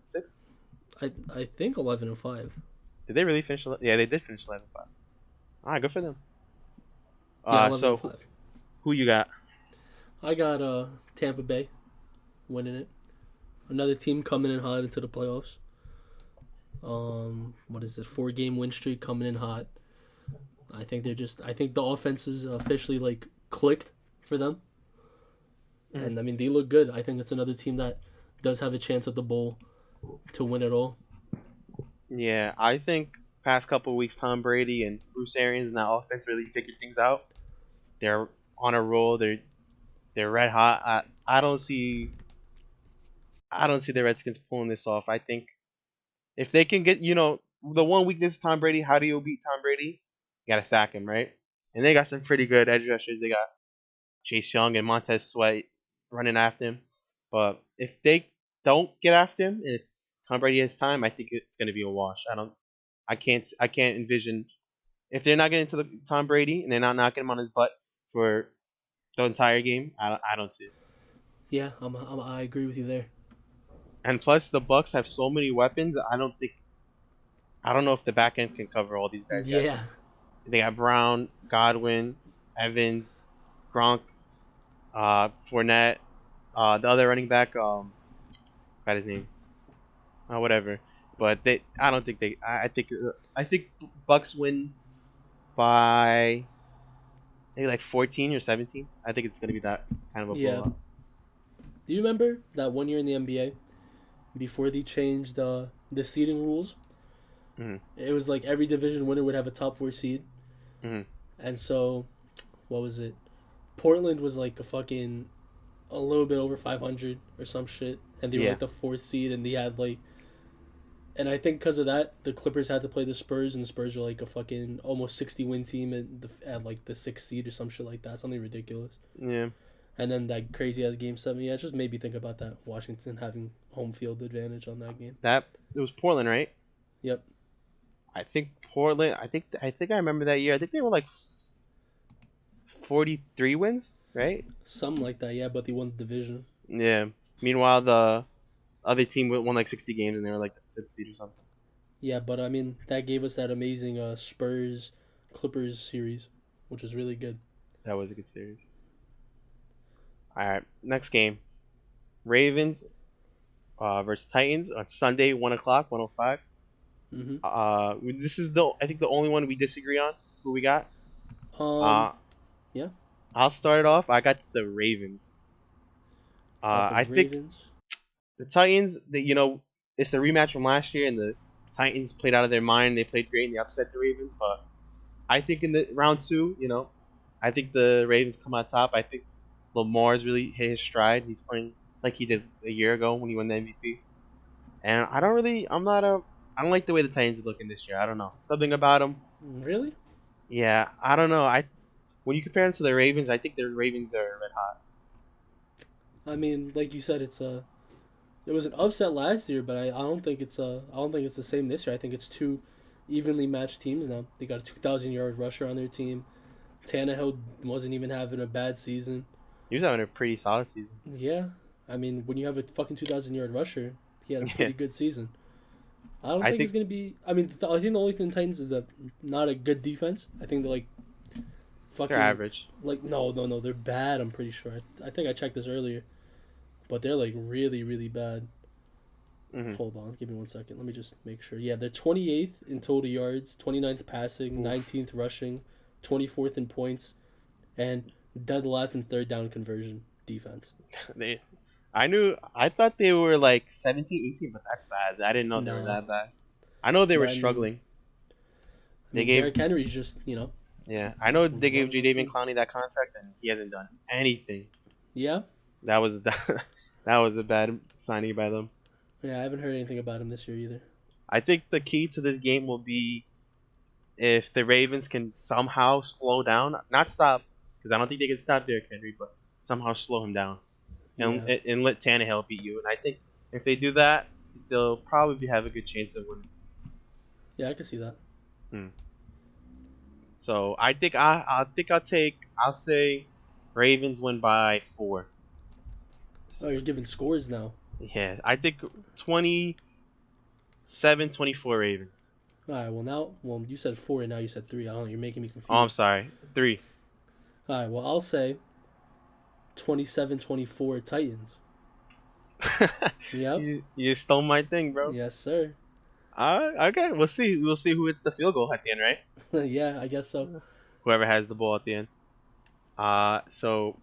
I think 11-5. Did they really finish? Yeah, they did finish 11-5. All right, good for them. Yeah, 11 and So 5. who you got? I got Tampa Bay winning it. Another team coming in hot into the playoffs. What is it? 4-game win streak coming in hot. I think the offense is officially like clicked for them. Mhm. And I mean, they look good. I think it's another team that does have a chance at the bowl to win it all. Yeah, I think past couple of weeks, Tom Brady and Bruce Arians and that offense really figured things out. They're on a roll. They're red hot. I don't see the Redskins pulling this off. I think if they can get, the one weakness Tom Brady, how do you beat Tom Brady? You gotta sack him, right? And they got some pretty good edge rushers. They got Chase Young and Montez Sweat running after him. But if they don't get after him, and if Tom Brady has time, I think it's gonna be a wash. I can't envision if they're not getting to the Tom Brady and they're not knocking him on his butt for the entire game. I don't see it. Yeah, I agree with you there. And plus, the Bucks have so many weapons. I don't know if the back end can cover all these guys yet. Yeah. They got Brown, Godwin, Evans, Gronk, Fournette, the other running back. Forgot his name. Whatever. But I don't think they. I think Bucks win by maybe like 14 or 17. I think it's gonna be that kind of a Yeah. blowout. Do you remember that one year in the NBA before they changed the seeding rules? Hmm. It was like every division winner would have a top 4 seed. Hmm. And so, what was it? Portland was like a little bit over 500 or some shit, and they were Yeah. like the 4th seed, and they had like, and I think because of that, the Clippers had to play the Spurs, and the Spurs were like a fucking almost 60-win team at like the 6th seed or some shit like that, something ridiculous. Yeah. And then that crazy ass game 7, yeah, it just made me think about that. Washington having home field advantage on that game. It was Portland, right? Yep. I think Portland. I think I remember that year. I think they were like 43 wins, right? Something like that, yeah, but they won the division. Yeah. Meanwhile, the other team won like 60 games and they were like the fifth seed or something. Yeah, but I mean, that gave us that amazing Spurs Clippers series, which was really good. That was a good series. All right, next game, Ravens versus Titans on Sunday, 1:00, 1:05. This is I think the only one we disagree on. Who we got? Uh, Yeah, I'll start it off. I got the Ravens. got the I think Ravens. the Titans. It's a rematch from last year, and the Titans played out of their mind. They played great and they upset the Ravens. But I think in the round 2, I think the Ravens come on top. I think Lamar's really hit his stride. He's playing like he did a year ago when he won the MVP. And I don't like the way the Titans are looking this year. I don't know. Something about them. Really? Yeah, I don't know. When you compare them to the Ravens, I think the Ravens are red hot. I mean, like you said, it was an upset last year, but I don't think it's the same this year. I think it's two evenly matched teams now. They got a 2,000-yard rusher on their team. Tannehill wasn't even having a bad season. He was having a pretty solid season. Yeah, I mean, when you have a fucking 2,000-yard rusher, he had a pretty good season. I don't think it's gonna be. I mean, I think the only thing the Titans is not a good defense. I think they're like fucking They're average. Like no, they're bad. I'm pretty sure. I think I checked this earlier, but they're like really, really bad. Mm-hmm. Hold on, give me 1 second. Let me just make sure. Yeah, they're 28th in total yards, 29th passing, 19th rushing, 24th in points, and dead last in third down conversion defense. I thought they were like 17, 18, but that's bad. I didn't know they were that bad. I know they were struggling. Derrick Henry's just, Yeah, I know they gave Jadeveon Clowney that contract, and he hasn't done anything. Yeah? That was a bad signing by them. Yeah, I haven't heard anything about him this year either. I think the key to this game will be if the Ravens can somehow slow down, not stop, because I don't think they can stop Derrick Henry, but somehow slow him down and let Tannehill beat you. And I think if they do that, they'll probably have a good chance of winning. Yeah, I can see that. So I think I'll say Ravens win by 4. Oh, you're giving scores now. Yeah, I think 27-24 Ravens. All right. Well, you said 4 and now you said 3. I don't know. You're making me Oh, I'm confused. sorry. 3. All right. Well, I'll say 27-24 Titans. Yep. you stole my thing, bro. Yes, sir. Okay, we'll see. We'll see who hits the field goal at the end, right? Yeah, I guess so. Whoever has the ball at the end. So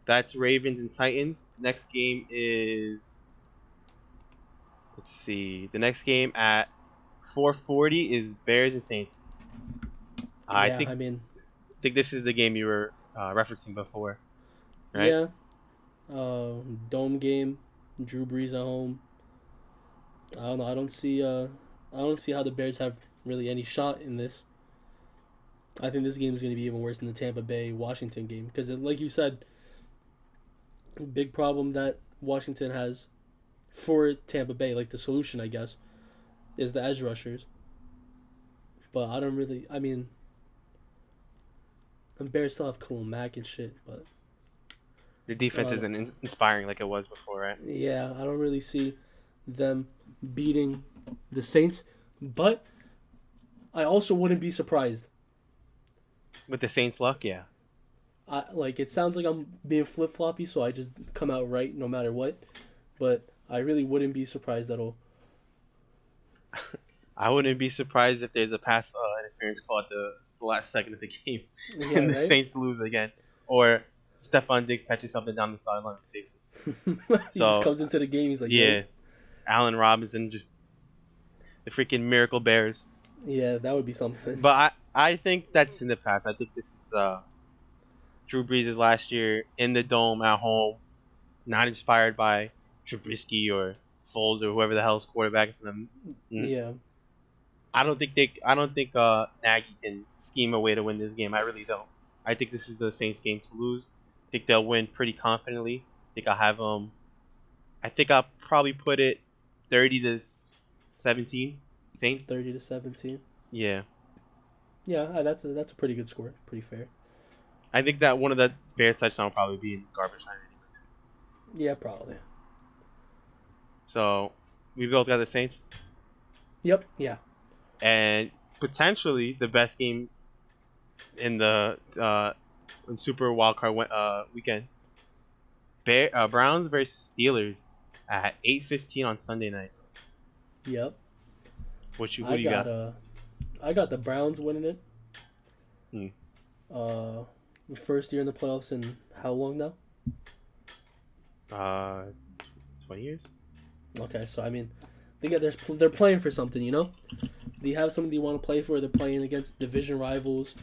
that's Ravens and Titans. Next game is, let's see. The next game at 4:40 is Bears and Saints. I Yeah, think I mean, this is the game you were referencing before, right? yeah. Dome game, Drew Brees at home. I don't know. I don't see how the Bears have really any shot in this. I think this game is going to be even worse than the Tampa Bay Washington game because, like you said, big problem that Washington has for Tampa Bay, like the solution, I guess, is the edge rushers. But I don't really. I mean, the Bears still have Khalil Mack and shit, but The defense uh, isn't inspiring like it was before, right? yeah, I don't really see them beating the Saints. But I also wouldn't be surprised. With the Saints' luck, yeah. Like it sounds like I'm being flip floppy, so I just come out right no matter what. But I really wouldn't be surprised at all. I wouldn't be surprised if there's a pass interference call at the last second of the game Yeah, and the right. Saints lose again. Or Stephon Diggs catches something down the sideline and takes it. He just So, comes into the game. He's like, yeah, "Yo, Allen Robinson, just the freaking miracle Bears. yeah, that would be something." But I think that's in the past. I think this is Drew Brees' last year in the dome at home, not inspired by Trubisky or Foles or whoever the hell's quarterback for them. Yeah, I don't think Nagy can scheme a way to win this game. I really don't. I think this is the Saints game to lose. I think they'll win pretty confidently. I think I'll have I think I'll probably put it 30-17 Saints. 30-17. Yeah. Yeah, that's a pretty good score. Pretty fair. I think that one of the Bears touchdowns will probably be in garbage time anyways. Yeah, probably. So we both got the Saints. Yep. Yeah. And potentially the best game in the in Super Wildcard weekend. Browns versus Steelers at 8:15 on Sunday night. Yep. Who I do you got got? I got the Browns winning it. Hmm. Uh, first year in the playoffs in how long now? Uh, 20 years. Okay, so I mean, they're playing for something, you know. They have something they want to play for. They're playing against division rivals,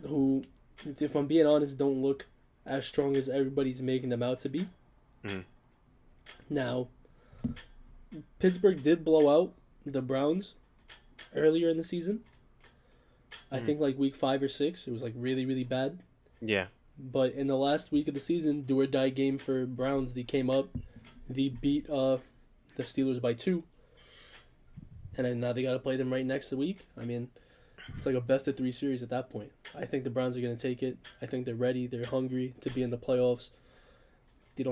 who, if I'm being honest, don't look as strong as everybody's making them out to be. Hmm. Now, Pittsburgh did blow out the Browns earlier in the season. I think like week 5 or 6, it was like really really bad. Yeah. But in the last week of the season, do or die game for Browns, they came up, they beat the Steelers by 2, and then now they got to play them right next week. I mean, it's like a best of 3 series at that point. I think the Browns are gonna take it. I think they're ready. They're hungry to be in the playoffs. They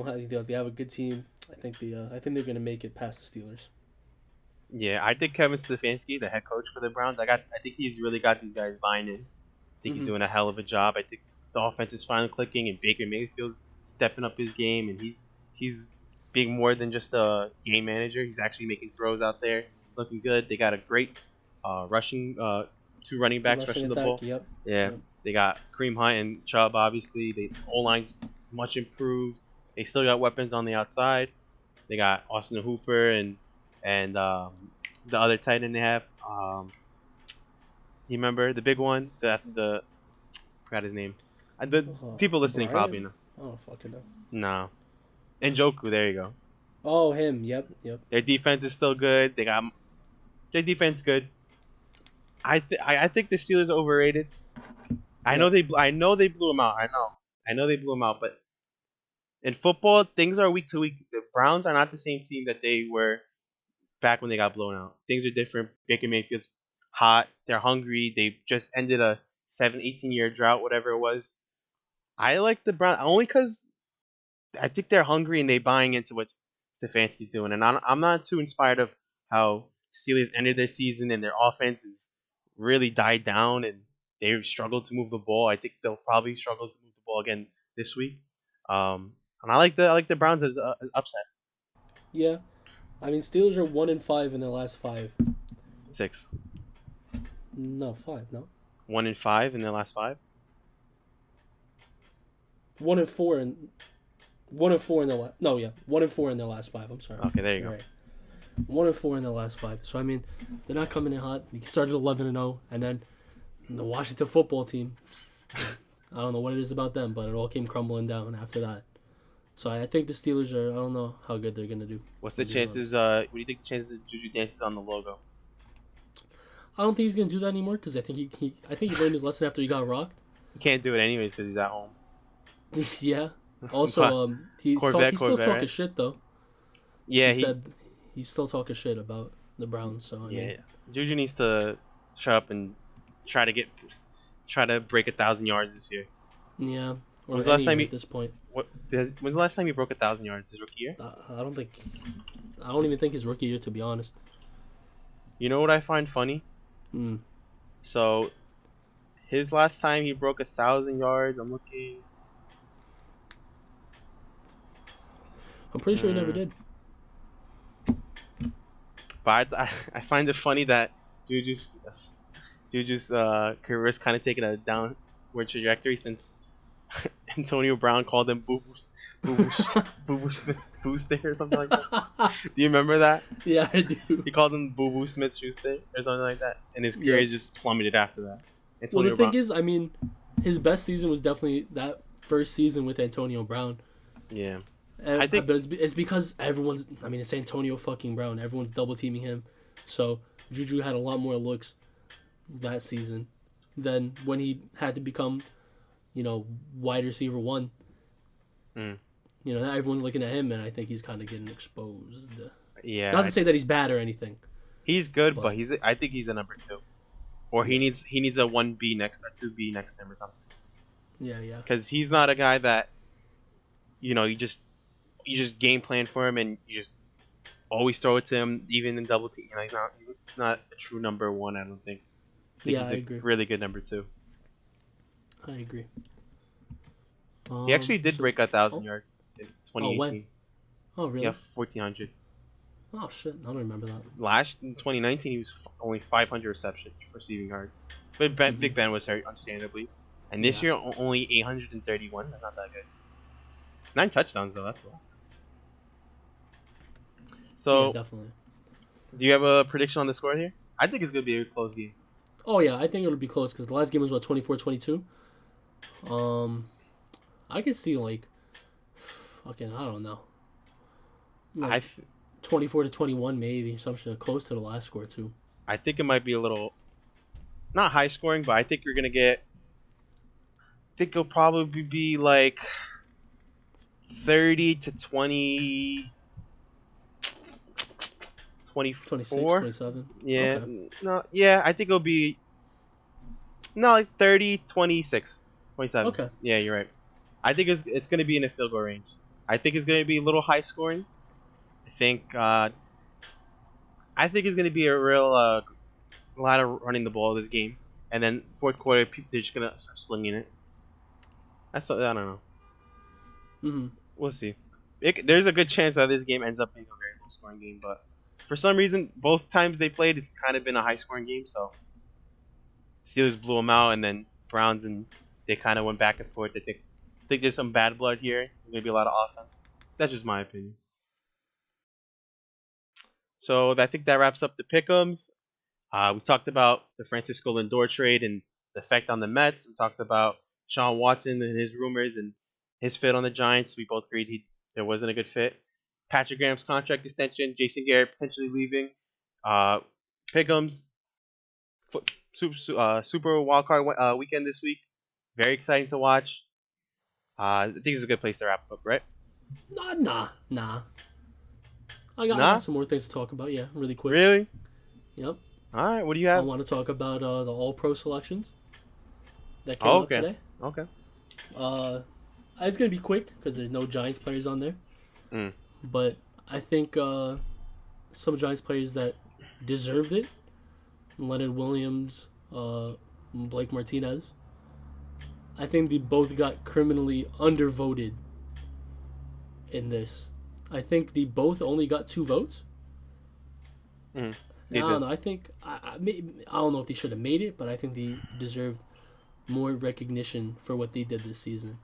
have a good team. I think they're gonna make it past the Steelers. Yeah, I think Kevin Stefanski, the head coach for the Browns, I think he's really got these guys buying in. I think he's Hmm. doing a hell of a job. I think the offense is finally clicking, and Baker Mayfield's stepping up his game, and he's being more than just a game manager. He's actually making throws out there, looking good. They got a great rushing 2 running backs Rushing rushing the attack. ball. Yep. Yeah, Yep. they got Kareem Hunt and Chubb. Obviously, the O line's much improved. They still got weapons on the outside. They got Austin Hooper and the other tight end they have. You remember the big one? The forgot his name. The people listening probably Brian. know. I don't fucking know. No, Njoku. There you go. Oh, him. Yep. Yep. Their defense is still good. They got their defense good. I think the Steelers are overrated. Yep. I know they blew them out. I know they blew them out. But in football, things are week to week. The Browns are not the same team that they were back when they got blown out. Things are different. Baker Mayfield's hot. They're hungry. They just ended a 18-year drought, whatever it was. I like the Browns only because I think they're hungry and they buying into what Stefanski's doing, and I'm not too inspired of how Steelers ended their season and their offense is really died down and they struggled to move the ball. I think they'll probably struggle to move the ball again this week. And I like the Browns as upset. Yeah, I mean Steelers are 1-5 in their last 5. 6. No, 5. No, 1-5 in their last 5. 1-4 and 1-4 in their last. No, yeah, 1-4 in their last 5. I'm sorry. Okay, there you You're go. right. 1-4 in their last 5. So I mean, they're not coming in hot. They started 11-0, and then the Washington football team. I don't know what it is about them, but it all came crumbling down after that. So I think the Steelers are. I don't know how good they're gonna do. What's the chances? What do you think the chances of Juju dances on the logo? I don't think he's gonna do that anymore because I think he learned his lesson after he got rocked. He can't do it anyways because he's at home. Yeah. Also, he's still talking right? shit though. Yeah, he said he's still talking shit about the Browns. So I mean, Juju needs to shut up and try to break 1,000 yards this year. Yeah. Or when's the last time at this point? When's the last time he broke 1,000 yards? His rookie year? I don't even think his rookie year, to be honest. You know what I find funny? So, his last time he broke 1,000 yards, I'm looking. I'm pretty sure he never did. But I find it funny that Juju's career is kind of taking a downward trajectory since Antonio Brown called him Boo Boo Smith Schuster or something like that. Do you remember that? Yeah, I do. He called him Boo Smith Schuster or something like that, and his career just plummeted after that. Antonio Brown. Thing is, I mean, his best season was definitely that first season with Antonio Brown. Yeah. And, I think, but it's because it's Antonio fucking Brown. Everyone's double teaming him, so Juju had a lot more looks that season than when he had to become, wide receiver 1. Now everyone's looking at him, and I think he's kind of getting exposed. Yeah. Not to say that he's bad or anything. He's good, but I think he's a number 2, or he needs a 1B next, or 2B next to him or something. Yeah. Because he's not a guy that, you just game plan for him and you just always throw it to him, even in double team. He's not a true number 1, I don't think. I agree. Really good number 2. I agree. He actually did break 1,000 yards in 2018. Oh, when? Oh, really? Yeah, 1,400. Oh, shit. I don't remember that. In 2019, he was only 500 receiving yards. But Big Ben was hurt, understandably. And this year, only 831. That's not that good. 9 touchdowns, though. That's a lot. So, yeah, definitely. Do you have a prediction on the score here? I think it's going to be a close game. Oh, yeah. I think it'll be close because the last game was, 24-22? I could see, fucking, I don't know. 24-21 maybe. Some shit close to the last score, too. I think it might be a little, not high scoring, but I think you're going to get, I think it'll probably be 30-20... 24? 26, 27? Yeah. Okay. No, yeah, I think it'll be 30, 26, 27. Okay. Yeah, you're right. I think it's going to be in a field goal range. I think it's going to be a little high scoring. I think it's going to be a real a lot of running the ball this game. And then fourth quarter, they're just going to start slinging it. I don't know. Mm-hmm. We'll see. There's a good chance that this game ends up being a very low scoring game, but for some reason, both times they played, it's kind of been a high-scoring game. So Steelers blew them out, and then Browns, and they kind of went back and forth. I think there's some bad blood here. There's gonna be a lot of offense. That's just my opinion. So I think that wraps up the pick'ems. We talked about the Francisco Lindor trade and the effect on the Mets. We talked about Deshaun Watson and his rumors and his fit on the Giants. We both agreed there wasn't a good fit. Patrick Graham's contract extension, Jason Garrett potentially leaving, pick'ems, super wildcard weekend this week. Very exciting to watch. I think it's a good place to wrap up, right? Nah. I got some more things to talk about. Yeah, really quick. Really? Yep. All right. What do you have? I want to talk about the All-Pro selections that came out today. Okay. It's gonna be quick because there's no Giants players on there. But I think some Giants players that deserved it, Leonard Williams, Blake Martinez. I think they both got criminally undervoted in this. I think they both only got 2 votes. Mm, I they don't did. know. I think I don't know if they should have made it, but I think they deserved more recognition for what they did this season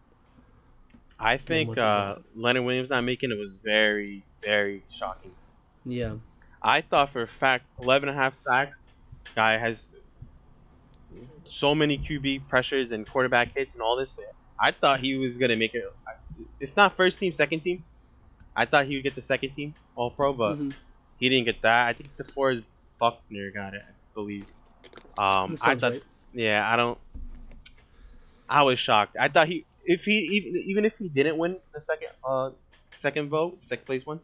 I than think what they got. Leonard Williams not making it was very, very shocking. Yeah, I thought for a fact 11 and a half sacks. Guy has so many QB pressures and quarterback hits and all this. I thought he was gonna make it. If not first team, second team. I thought he would get the second team All Pro, but mm-hmm. he didn't get that. I think DeForest Buckner got it, I believe. That I sounds thought, right. yeah, I don't. I was shocked. I thought if he even if he didn't win the second vote, second place one,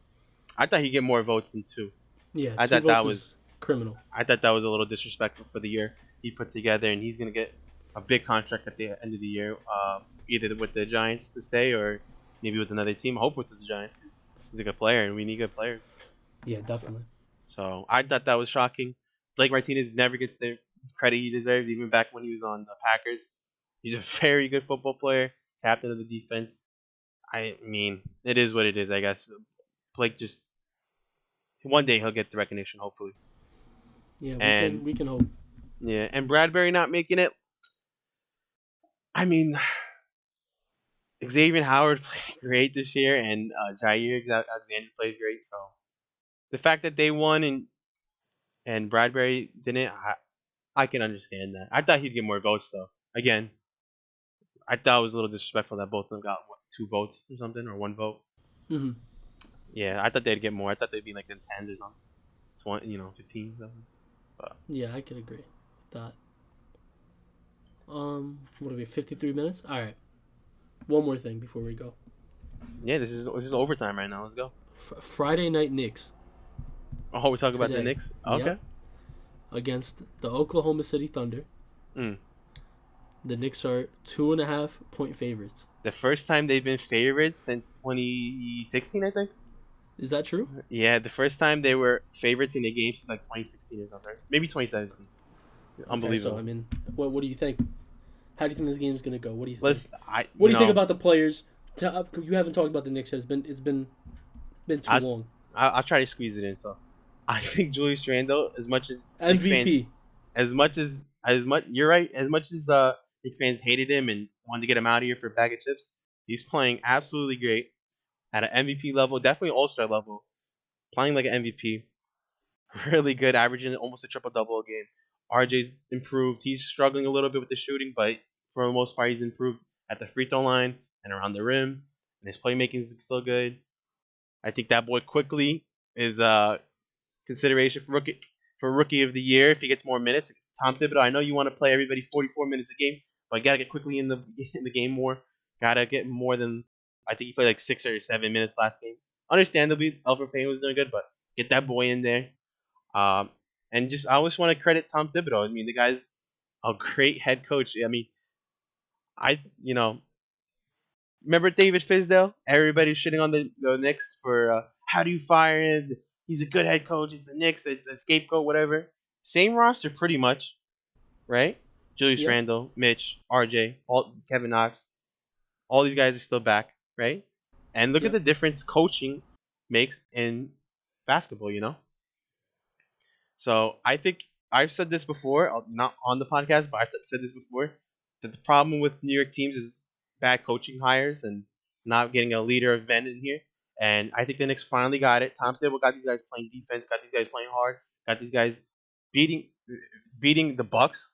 I thought he'd get more votes than 2. Yeah, I 2 thought that votes was is criminal. I thought that was a little disrespectful for the year he put together, and he's gonna get a big contract at the end of the year, either with the Giants to stay or maybe with another team. I hope it's with the Giants because he's a good player, and we need good players. Yeah, So, definitely. so I thought that was shocking. Blake Martinez never gets the credit he deserves, even back when he was on the Packers. He's a very good football player, captain of the defense. I mean, it is what it is, I guess. Blake just one day he'll get the recognition, hopefully. Yeah, we And can we can hope. yeah, and Bradbury not making it. I mean, Xavier Howard played great this year, and Jair Alexander played great. So the fact that they won and Bradbury didn't, I can understand that. I thought he'd get more votes though. Again, I thought it was a little disrespectful that both of them got 2 votes or something, or 1 vote. Mm-hmm. Yeah, I thought they'd get more. I thought they'd be like in tens or something, 20, 15 something. But Yeah, I could agree with that. What are we? 53 minutes. All right. One more thing before we go. yeah, this is overtime right now. Let's go. Friday night Knicks Oh, we talk about the today. Knicks. Yep. Okay. Against the Oklahoma City Thunder. Mm. The Knicks are 2.5-point favorites. The first time they've been favorites since 2016, I think. Is that true? Yeah, the first time they were favorites in a game since like 2016 or something. Maybe 2017. Okay, so Unbelievable. I mean, what do you think? How do you think this game's gonna go? What do you think? Let's What do you think about the players? You haven't talked about the Knicks yet. It's been too I long. I'll try to squeeze it in. So I think Julius Randle, as much as Knicks fans, MVP. as much you're right, as much as Knicks fans hated him and wanted to get him out of here for a bag of chips, he's playing absolutely great at an MVP level, definitely All-Star level, playing like an MVP. Really good, averaging almost a triple double a game. RJ's improved. He's struggling a little bit with the shooting, but for the most part, he's improved at the free throw line and around the rim. And his playmaking is still good. I think that boy quickly is consideration for rookie of the year if he gets more minutes. Tom Thibodeau, I know you want to play everybody 44 minutes a game, but you gotta get quickly in the game more. Gotta get more than I think he played like 6 or 7 minutes last game. Understandably, Alfred Payne was doing good, but get that boy in there. Um, and just I always want to credit Tom Thibodeau. I mean, the guy's a great head coach. I mean, I remember David Fizdale. Everybody's shitting on the Knicks for how do you fire him? He's a good head coach. He's the Knicks. It's a scapegoat, whatever. Same roster, pretty much, right? Julius Yep. Randle, Mitch, RJ, Kevin Knox. All these guys are still back, right? And look at Yep. the difference coaching makes in basketball. So I think I've said this before, not on the podcast, but I've said this before, that the problem with New York teams is bad coaching hires and not getting a leader of men in here. And I think the Knicks finally got it. Tom Thibodeau got these guys playing defense, got these guys playing hard, got these guys beating beating the Bucks,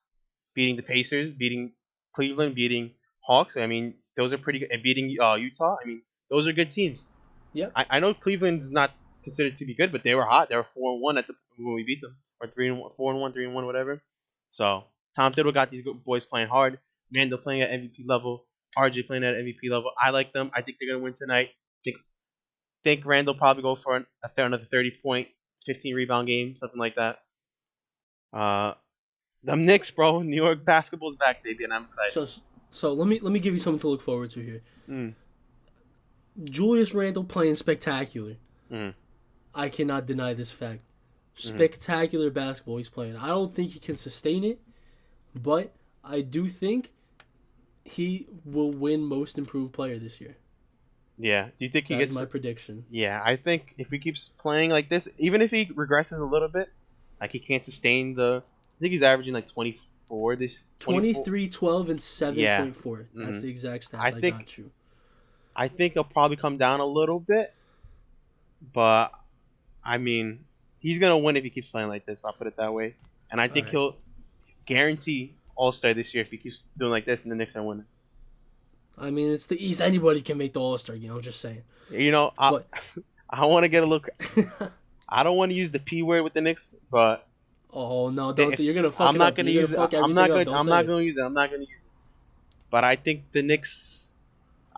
beating the Pacers, beating Cleveland, beating Hawks. I mean, those are pretty good. And beating Utah. I mean, those are good teams. Yep. I know Cleveland's not considered to be good, but they were hot. They were 4-1 when we beat them, or 3-1, 4-1, 3-1, whatever. So Tom Thibodeau got these boys playing hard. Randall playing at MVP level. RJ playing at MVP level. I like them. I think they're gonna win tonight. Think Randall probably go for another 30-point, 15 rebound game, something like that. The Knicks, bro. New York basketball's back, baby, and I'm excited. So let me give you something to look forward to here. Mm. Julius Randle playing spectacular. Mm. I cannot deny this fact. Mhm. Spectacular basketball he's playing. I don't think he can sustain it, but I do think he will win Most Improved Player this year. Yeah. Do you think he That is gets? my prediction. Yeah, I think if he keeps playing like this, even if he regresses a little bit, like he can't sustain the. I think he's averaging like 24 this 24. 23, 12, and Yeah. 7.4. That's hmm the exact I stats I think got you. I think he'll probably come down a little bit, but I mean, he's gonna win if he keeps playing like this. I'll put it that way, and I All think right. he'll guarantee All Star this year if he keeps doing like this, and the Knicks are winning. I mean, it's the East. Anybody can make the All Star game. I'm just saying. You know, I But I want to get a look. I don't want to use the P word with the Knicks, but oh no, don't if say you're gonna fuck I'm it not up. gonna You're gonna use it. fuck everything up. Don't I'm say not it. gonna use it. I'm not gonna use it. But I think the Knicks.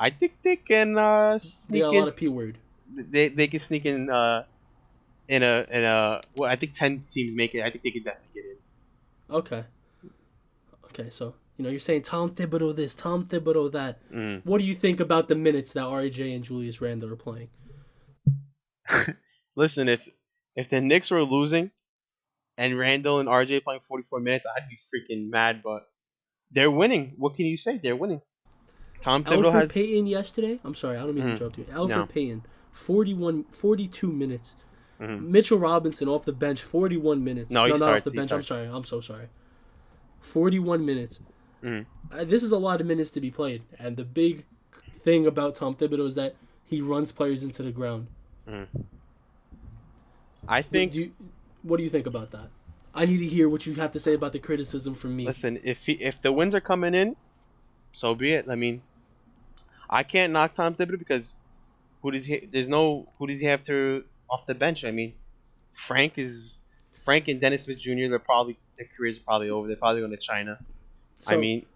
I think they can They got sneak a lot in. of P word. They can sneak in a. Well, I think 10 teams make it. I think they can definitely get in. Okay. Okay. So you're saying Tom Thibodeau this, Tom Thibodeau that. Mm. What do you think about the minutes that RJ and Julius Randle are playing? Listen, if the Knicks were losing and Randall and RJ playing 44 minutes, I'd be freaking mad. But they're winning. What can you say? They're winning. Tom Thibodeau Alfred has. Payton yesterday. I'm sorry, I don't mean to Mm, interrupt you. no. Alfred Payton, 42 minutes. Mm. Mitchell Robinson off the bench, 41 minutes. No, he No, not off starts. the He bench. I'm starts. sorry. I'm so sorry. 41 minutes. Mm. This is a lot of minutes to be played. And the big thing about Tom Thibodeau is that he runs players into the ground. Mm. I Do, think. do you, what do you think about that? I need to hear what you have to say about the criticism from me. Listen, if the wins are coming in, so be it. I mean, I can't knock Tom Thibodeau because who does he? There's no who does he have to off the bench? I mean, Frank is Frank and Dennis Smith Jr. Their careers are probably over. They're probably going to China. I So mean,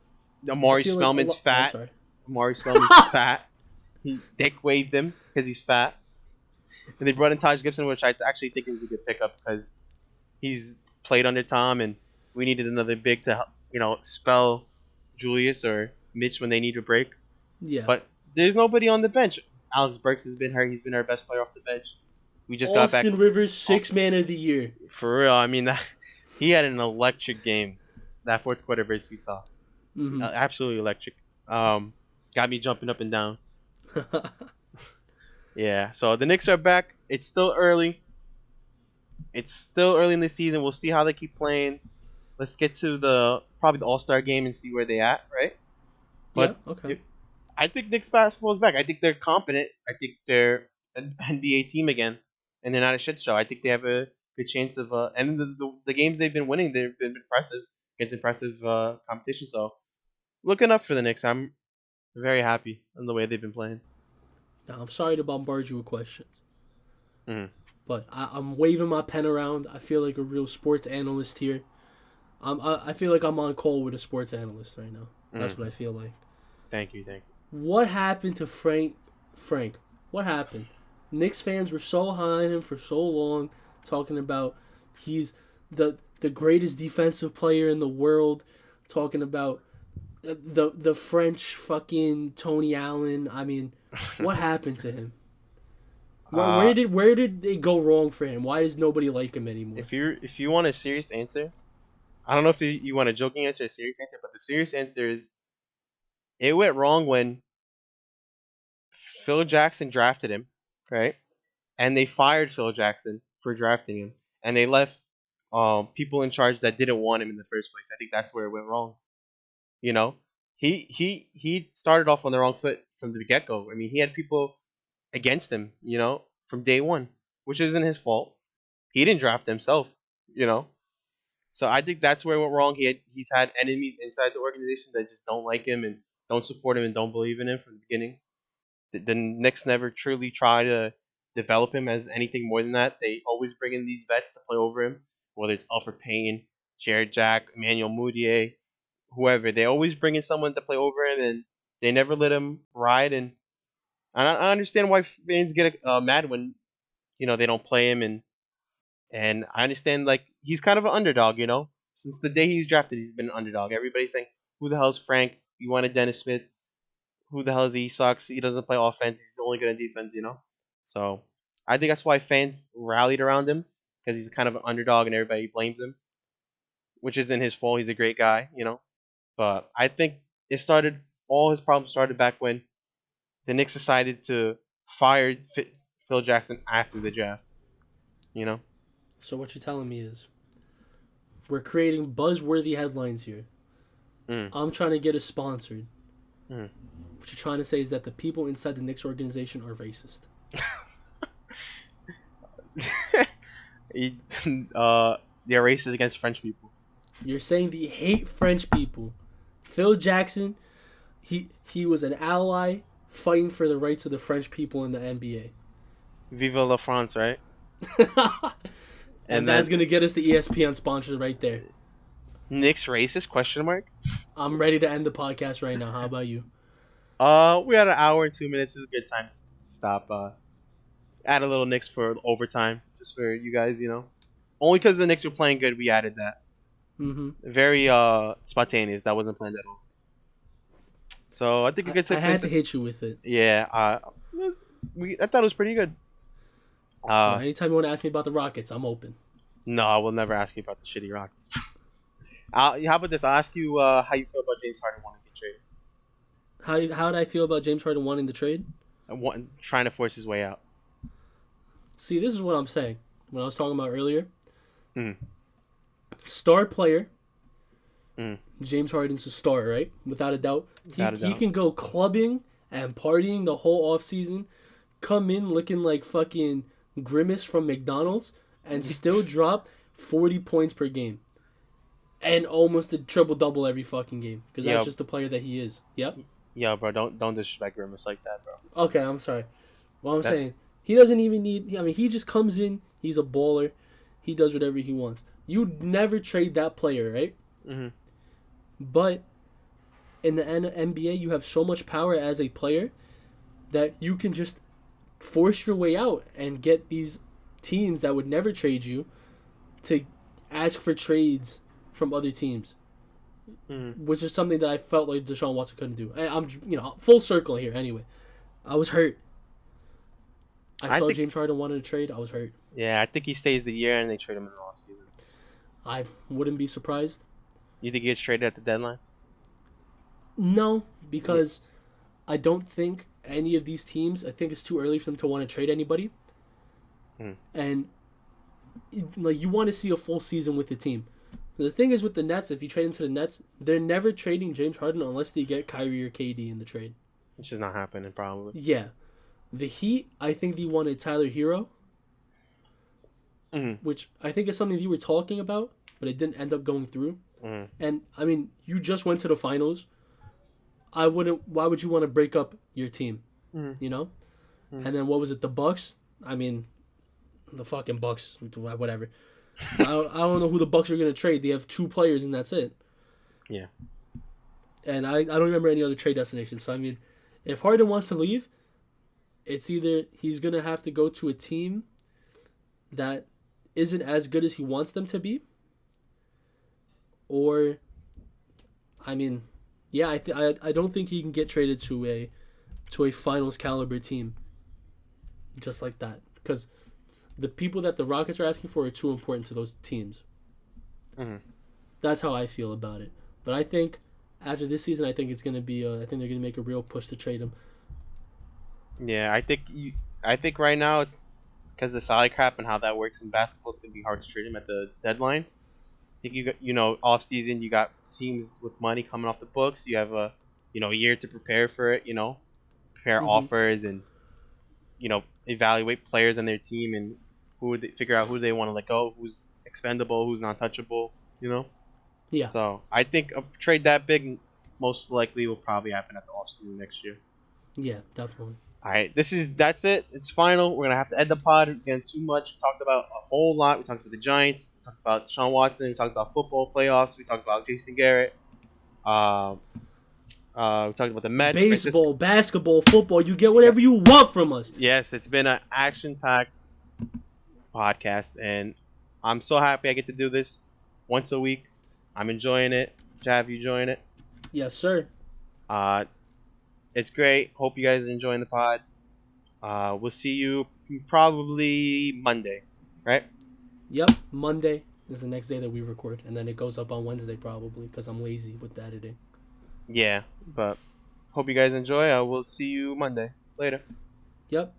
I Amari feel like a Spellman's lot. Oh, I'm fat. sorry. Amari Spellman's fat. He dick waved him because he's fat. And they brought in Taj Gibson, which I actually think was a good pickup because he's played under Tom, and we needed another big to help, spell Julius or Mitch when they need a break. Yeah. But there's nobody on the bench. Alex Burks has been hurt. He's been our best player off the bench. We just got back Austin Rivers, oh, sixth man of the year. for real. I mean, he had an electric game. That fourth quarter versus Utah, Mm-hmm. absolutely electric. Got me jumping up and down. Yeah. So the Knicks are back. It's still early. It's still early in the season. We'll see how they keep playing. Let's get to probably the All Star game and see where they at, right? Yeah. But Okay. I think Knicks basketball is back. I think they're competent. I think they're an NBA team again, and they're not a shit show. I think they have a good chance of. And the games they've been winning, they've been impressive against impressive competition. So looking up for the Knicks. I'm very happy in the way they've been playing. Now I'm sorry to bombard you with questions, Mm. but I'm waving my pen around. I feel like a real sports analyst here. I feel like I'm on call with a sports analyst right now. That's Mm. what I feel like. Thank you. What happened to Frank? Frank, what happened? Knicks fans were so high on him for so long, talking about he's the greatest defensive player in the world, talking about the French fucking Tony Allen. I mean, what happened to him? uh, Where did it go wrong for him? Why does nobody like him anymore? if you want a serious answer, I don't know if you want a joking answer or a serious answer, but the serious answer is it went wrong when Phil Jackson drafted him, right? And they fired Phil Jackson for drafting him, and they left people in charge that didn't want him in the first place. I think that's where it went wrong. You know, he started off on the wrong foot from the get go. I mean, he had people against him, from day one, which isn't his fault. He didn't draft himself, you know. So I think that's where it went wrong. He's had enemies inside the organization that just don't like him and don't support him and don't believe in him from the beginning. The Knicks never truly try to develop him as anything more than that. They always bring in these vets to play over him, whether it's Alfred Payne, Jared Jack, Emmanuel Mudiay, whoever. They always bring in someone to play over him, and they never let him ride. And I understand why fans get mad when they don't play him, and I understand like he's kind of an underdog. Since the day he's drafted, he's been an underdog. Everybody's saying, "Who the hell is Frank? You wanted Dennis Smith? Who the hell is he? He sucks. He doesn't play offense. He's only good at defense." So I think that's why fans rallied around him because he's kind of an underdog and everybody blames him, which isn't his fault. He's a great guy, you know. But I think all his problems started back when the Knicks decided to fire Phil Jackson after the draft, you know. So what you're telling me is we're creating buzzworthy headlines here. Mm. I'm trying to get us sponsored. Mm. What you're trying to say is that the people inside the Knicks organization are racist. They're racist against French people. You're saying they hate French people. Phil Jackson, he was an ally fighting for the rights of the French people in the NBA. Vive la France, right? and that's gonna get us the ESPN sponsor right there. Knicks racist? Question mark. I'm ready to end the podcast right now. How about you? We had an hour and 2 minutes. This is a good time to stop. Add a little Knicks for overtime, just for you guys, you know. Only because the Knicks were playing good, we added that. Mm-hmm. Very spontaneous. That wasn't planned at all. So I think a good. I had to hit you with it. Yeah. I thought it was pretty good. Anytime you want to ask me about the Rockets, I'm open. No, I will never ask you about the shitty Rockets. How about this? I'll ask you how you feel about James Harden wanting to get traded. How did I feel about James Harden wanting the trade? Trying to force his way out. See, this is what I'm saying. When I was talking about earlier, Mm-hmm. Star player, Mm. James Harden's a star, right? Without a doubt. Without a doubt. He can go clubbing and partying the whole offseason, come in looking like fucking Grimace from McDonald's, and still drop 40 points per game. And almost a triple-double every fucking game. Because that's just the player that he is. Yep. Yo, bro, don't disrespect Grimace like that, bro. Okay, I'm sorry. Well, I'm saying, he doesn't even need... I mean, he just comes in, he's a baller, he does whatever he wants. You'd never trade that player, right? Mm-hmm. But in the NBA, you have so much power as a player that you can just force your way out and get these teams that would never trade you to ask for trades from other teams, which is something that I felt like Deshaun Watson couldn't do. I'm full circle here. Anyway, I was hurt. I saw James Harden wanted to trade. I was hurt. Yeah, I think he stays the year and they trade him in the offseason. I wouldn't be surprised. You think he gets traded at the deadline? No, because I don't think any of these teams, I think it's too early for them to want to trade anybody. And like, you want to see a full season with the team. The thing is with the Nets, if you trade him to the Nets, they're never trading James Harden unless they get Kyrie or KD in the trade. Which is not happening, probably. Yeah. The Heat, I think they wanted Tyler Hero, which I think is something you were talking about, but it didn't end up going through. And, I mean, you just went to the finals. Why would you want to break up your team? You know? And then what was it, the Bucks? I mean, the fucking Bucks, whatever. I don't know who the Bucks are going to trade. They have 2 players and that's it. Yeah. And I don't remember any other trade destinations. So, I mean, if Harden wants to leave, it's either he's going to have to go to a team that isn't as good as he wants them to be, or, I mean, yeah, I don't think he can get traded to a finals caliber team just like that, because the people that the Rockets are asking for are too important to those teams. That's how I feel about it. But I think after this season, I think it's going to be I think they're going to make a real push to trade him. Yeah, I think right now it's because the salary cap and how that works in basketball, it's gonna be hard to trade him at the deadline. I think off season you got teams with money coming off the books. You have a year to prepare for it. Prepare offers and evaluate players on their team and figure out who they want to let go, who's expendable, who's non touchable. Yeah. So I think a trade that big most likely will probably happen at the off season next year. Yeah, definitely. All right, that's it. It's final. We're gonna have to end the pod. Again, too much. We talked about a whole lot. We talked about the Giants. We talked about Deshaun Watson. We talked about football playoffs. We talked about Jason Garrett. We talked about the Mets. Baseball, basketball, football. You get whatever you want from us. Yes, it's been an action-packed podcast, and I'm so happy I get to do this once a week. I'm enjoying it. Jav, you enjoying it? Yes, sir. It's great. Hope you guys are enjoying the pod. We'll see you probably Monday, right? Yep, Monday is the next day that we record, and then it goes up on Wednesday probably because I'm lazy with the editing. Yeah, but hope you guys enjoy. We'll see you Monday. Later. Yep.